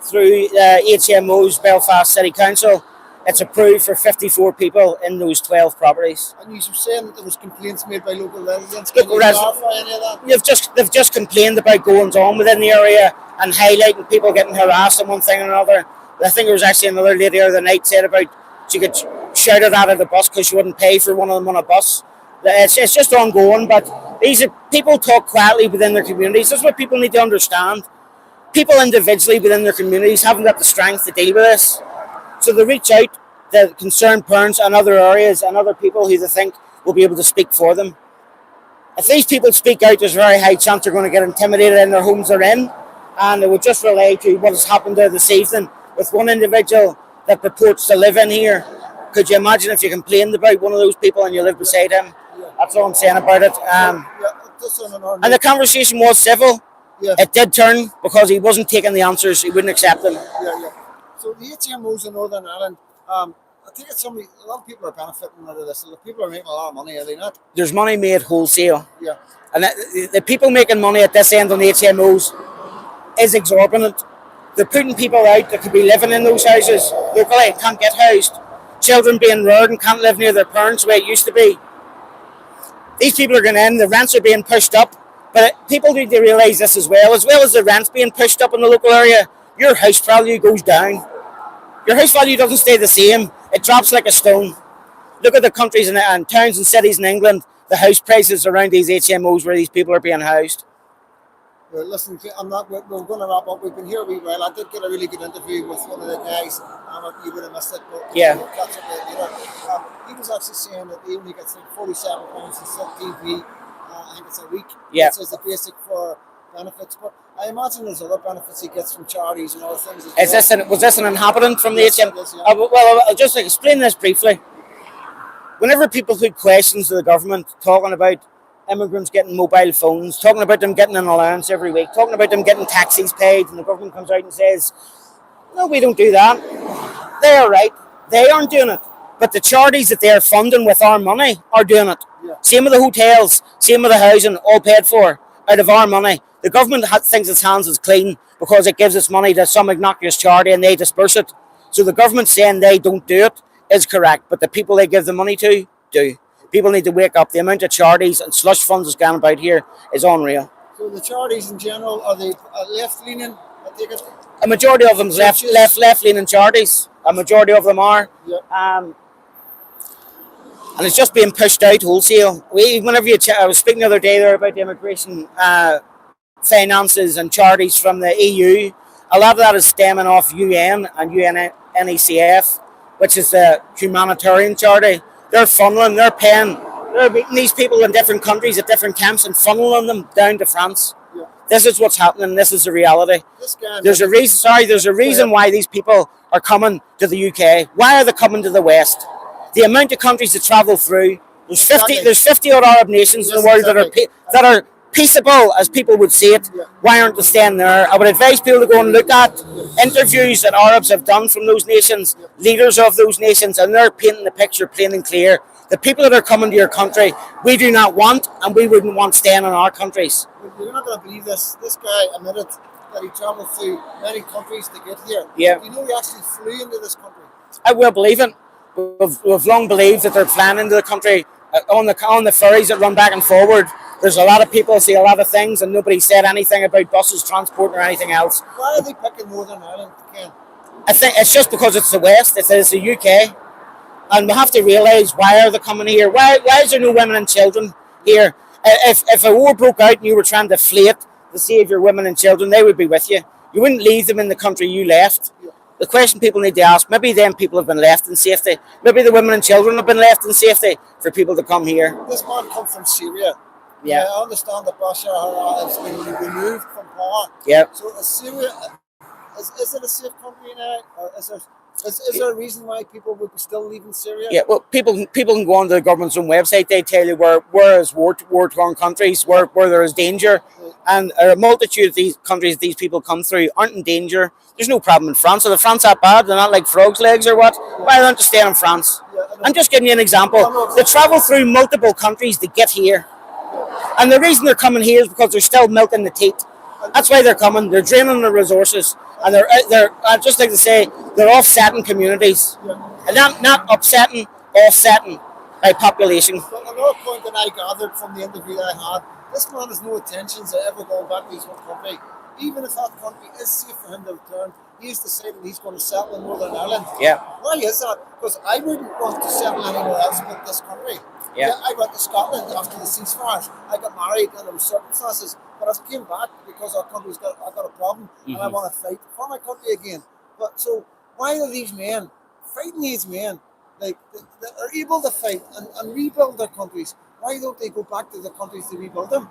through HMO's Belfast City Council, it's approved for 54 people in those 12 properties. And you were saying that there was complaints made by local residents. They've just complained about goings on within the area and highlighting people getting harassed and one thing or another. I think there was actually another lady the other night said about she got shouted at the bus because she wouldn't pay for one of them on a bus. It's just ongoing, but these are people talk quietly within their communities. That's what people need to understand. People individually within their communities haven't got the strength to deal with this. So they reach out to concerned parents and other areas and other people who they think will be able to speak for them. If these people speak out, there's a very high chance they're going to get intimidated in their homes they're in. And it would just relate to what has happened there this evening with one individual that purports to live in here. Could you imagine if you complained about one of those people and you live beside him? That's all I'm saying about it. And the conversation was civil. Yeah. It did turn because he wasn't taking the answers. He wouldn't accept them. Yeah. So the HMOs in Northern Ireland, I think it's a lot of people are benefiting out of this. The people are making a lot of money, are they not? There's money made wholesale. Yeah. And the people making money at this end on the HMOs is exorbitant. They're putting people out that could be living in those houses locally, can't get housed. Children being reared and can't live near their parents the way it used to be. These people are going in, the rents are being pushed up. But people need to realise this as well as the rents being pushed up in the local area, your house value goes down. Your house value doesn't stay the same, it drops like a stone. Look at the countries and towns and cities in England, the house prices around these HMOs where these people are being housed. Well, listen, we're going to wrap up. We've been here a wee while. I did get a really good interview with one of the guys. You would have missed it, but Yeah. we'll catch up with it later. He was actually saying that he only gets like £47 in silk TV. I think it's a week. Yeah. This is the basic for benefits. But I imagine there's other benefits he gets from charities and other things. Was this an inhabitant from the Yes, HMO? it is, yeah. Well, I'll just explain this briefly. Whenever people put questions to the government talking about immigrants getting mobile phones, talking about them getting an allowance every week, talking about them getting taxis paid, and the government comes out and says, no, we don't do that. They're right. They aren't doing it. But the charities that they're funding with our money are doing it. Yeah. Same with the hotels, same with the housing, all paid for out of our money. The government thinks its hands is clean because it gives its money to some innocuous charity and they disperse it. So the government saying they don't do it is correct, but the people they give the money to do. People need to wake up. The amount of charities and slush funds that's gone about here is unreal. So the charities in general, are they left-leaning? I take it? A majority of them left-leaning charities. A majority of them are. Yeah. And it's just being pushed out wholesale. I was speaking the other day there about the immigration finances and charities from the EU. A lot of that is stemming off UN and UNECF, which is the humanitarian charity. They're funneling, they're meeting these people in different countries at different camps and funneling them down to France. Yeah. This is what's happening. This is the reality. This guy, There's a reason why these people are coming to the UK. Why are they coming to the West? The amount of countries to travel through. There's 50 odd Arab nations in the world that are peaceable, as people would say it. Yeah. Why aren't they staying there? I would advise people to go and look at interviews that Arabs have done from those nations, leaders of those nations, and they're painting the picture plain and clear. The people that are coming to your country, we do not want, and we wouldn't want staying in our countries. You're not going to believe this. This guy admitted that he travelled through many countries to get here. Yeah. You know he actually flew into this country. I will believe it. We've long believed that they're flying into the country on the ferries that run back and forward. There's a lot of people see a lot of things, and nobody said anything about buses, transport, or anything else. Why are they picking Northern Ireland, Ken? I think it's just because it's the West. It's the UK, and we have to realise why are they coming here? Why is there no women and children here? If a war broke out and you were trying to flee it to save your women and children, they would be with you. You wouldn't leave them in the country you left. Yeah. The question people need to ask, maybe them people have been left in safety. Maybe the women and children have been left in safety for people to come here. This man comes from Syria. Yeah. I understand that Bashar al-Assad has been removed from power. Yeah. So is Syria, is it a safe country now? Or is there a reason why people would be still leaving Syria? Yeah, well, people can go onto the government's own website. They tell you where is war-torn countries, where there is danger. And a multitude of these countries these people come through aren't in danger. There's no problem in France. Are the France that bad? They're not like frog's legs or what? Why don't they stay in France? I'm just giving you an example. They travel through multiple countries to get here. And the reason they're coming here is because they're still milking the teat. That's why they're coming. They're draining their resources. And they're I'd just like to say, they're offsetting communities. And not upsetting, offsetting by population. But another point that I gathered from the interview that I had, this man has no intentions of ever going back to his home country. even if that country is safe for him to return, he's decided he's going to settle in Northern Ireland. Yeah. Why is that? Because I wouldn't want to settle anywhere else but this country. Yeah. I went to Scotland after the ceasefires. I got married and there were circumstances, but I came back because our country's got a problem and I want to fight for my country again. But so why are these men fighting these men like that are able to fight and rebuild their countries? Why don't they go back to the countries to rebuild them?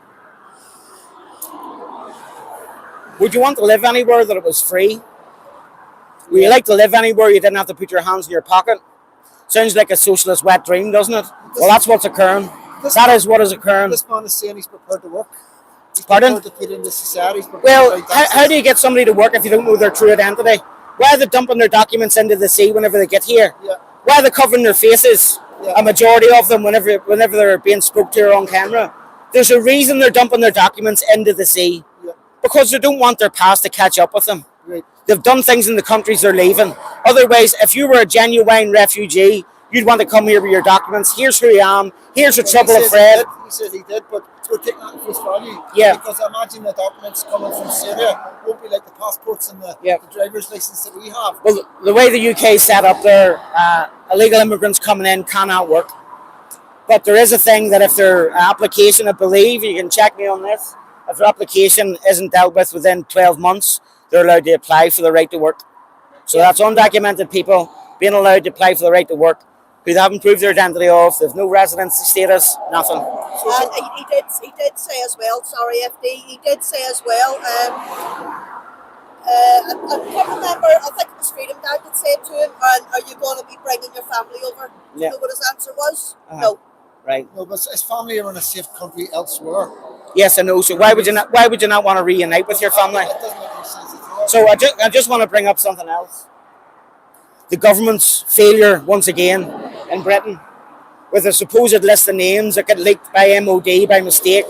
Would you want to live anywhere that it was free? Would you like to live anywhere you didn't have to put your hands in your pocket? Sounds like a socialist wet dream, doesn't it? Well, that's what's occurring. That is what is occurring. This man is saying he's prepared to work. He's Pardon? prepared to fit into society. He's prepared Well, to pay how do you get somebody to work if you don't know their true identity? Why are they dumping their documents into the sea whenever they get here? Yeah. Why are they covering their faces? Yeah. A majority of them, whenever they're being spoke to on camera. There's a reason they're dumping their documents into the sea. Yeah. Because they don't want their past to catch up with them. Right. They've done things in the countries they're leaving. Otherwise, if you were a genuine refugee, you'd want to come here with your documents. Here's who I am. Here's the trouble of Fred. He said he did, but we're taking that at face value. Yeah. Because I imagine the documents coming from Syria won't be like the passports and the driver's license that we have. Well, the way the UK is set up there, illegal immigrants coming in cannot work. But there is a thing that if their application, I believe, you can check me on this, if their application isn't dealt with within 12 months, they're allowed to apply for the right to work. So that's undocumented people being allowed to apply for the right to work who they haven't proved their identity of, they've no residency status, nothing. And he did say as well, sorry FD, he did say as well, I can't remember, I think it was Freedom Dad that said to him, are you going to be bringing your family over? Do you know what his answer was? No. Right. No, but his family are in a safe country elsewhere. Yes, I know. So why would you not want to reunite with your family? It doesn't make any sense at all. So I just want to bring up something else. The government's failure once again in Britain, with a supposed list of names that get leaked by MOD by mistake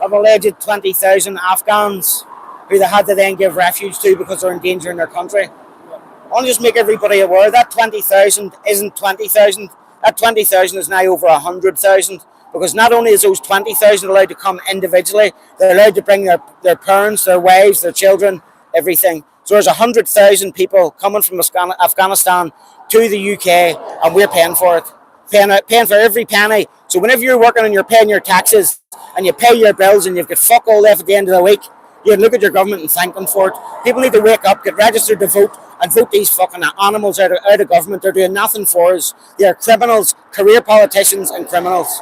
of alleged 20,000 Afghans who they had to then give refuge to because they're endangering their country. I want to just make everybody aware that 20,000 isn't 20,000. That 20,000 is now over 100,000 because not only is those 20,000 allowed to come individually, they're allowed to bring their parents, their wives, their children, everything. So there's 100,000 people coming from Afghanistan to the UK, and we're paying for it, paying for every penny. So whenever you're working and you're paying your taxes and you pay your bills and you've got fuck all left at the end of the week, you look at your government and thank them for it. People need to wake up, get registered to vote, and vote these fucking animals out of government. They're doing nothing for us. They are criminals, career politicians, and criminals.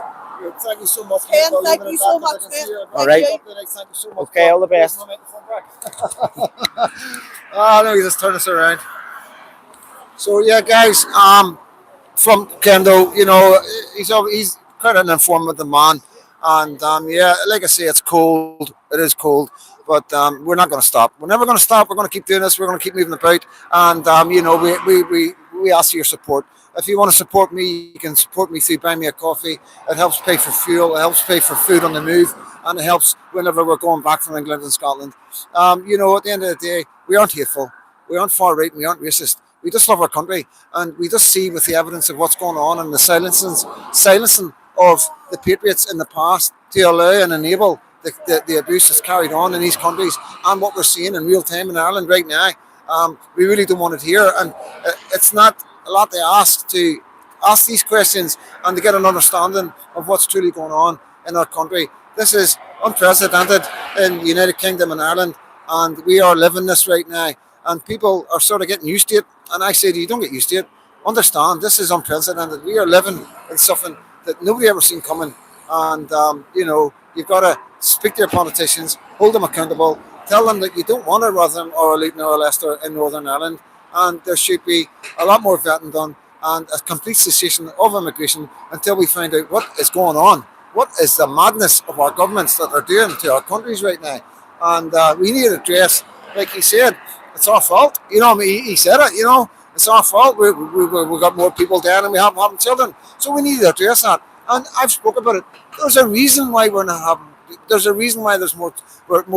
Thank you so much. Ken, thank you so much, man. All right. Thank you so much. Okay, all the best. Oh, let me just turn this around. So yeah, guys, from Kendo, you know, he's quite an informative man, and yeah, like I say, it's cold. It is cold, but we're not going to stop. We're never going to stop. We're going to keep doing this. We're going to keep moving about, and you know, we ask for your support. If you want to support me, you can support me through Buy Me a Coffee. It helps pay for fuel. It helps pay for food on the move, and it helps whenever we're going back from England and Scotland. You know, at the end of the day, we aren't hateful. We aren't far right. We aren't racist. We just love our country, and we just see with the evidence of what's going on and the silencing of the patriots in the past to allow and enable the abuse that's carried on in these countries, and what we're seeing in real time in Ireland right now. We really don't want it here, and it's not a lot to ask these questions and to get an understanding of what's truly going on in our country. This is unprecedented in the United Kingdom and Ireland, and we are living this right now, and people are sort of getting used to it. And I say to you, don't get used to it. Understand, this is unprecedented. We are living in something that nobody ever seen coming, and you know, you've got to speak to your politicians, hold them accountable, tell them that you don't want a Rotherham or a Luton or a Leicester in Northern Ireland, and there should be a lot more vetting done and a complete cessation of immigration until we find out what is going on. What is the madness of our governments that are doing to our countries right now? And we need to address, like he said, it's our fault. You know, I mean, he said it, you know, it's our fault. We've got more people down and we haven't having children. So we need to address that. And I've spoken about it. There's a reason why we're not having, there's a reason why there's more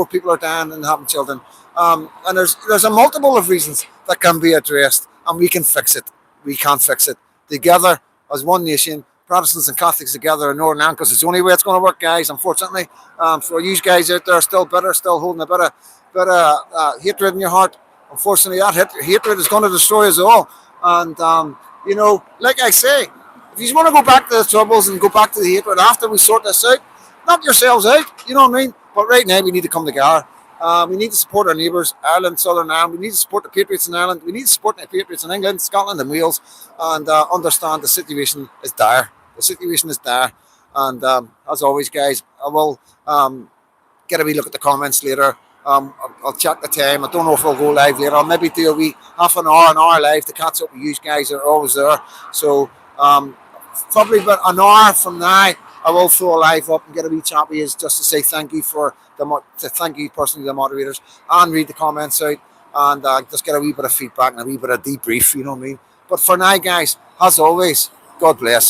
people are dying and having children. And there's a multiple of reasons that can be addressed, and we can fix it. We can fix it together as one nation, Protestants and Catholics together in Northern Ireland, because it's the only way it's going to work, guys. Unfortunately, for you guys out there still bitter, still holding a bit of hatred in your heart, unfortunately, that hatred is going to destroy us all. And you know, like I say, if you want to go back to the troubles and go back to the hatred after we sort this out, knock yourselves out. You know what I mean? But right now, we need to come together. We need to support our neighbours, Ireland, Southern Ireland. We need to support the Patriots in Ireland. We need to support the Patriots in England, Scotland, and Wales, and understand the situation is dire. The situation is dire. And as always, guys, I will get a wee look at the comments later. I'll check the time. I don't know if I'll go live later. I'll maybe do a wee half an hour live to catch up with you guys that are always there. So probably about an hour from now, I will throw a live up and get a wee chat with you just to say thank you thank you personally to the moderators and read the comments out and just get a wee bit of feedback and a wee bit of debrief, you know what I mean? But for now, guys, as always, God bless.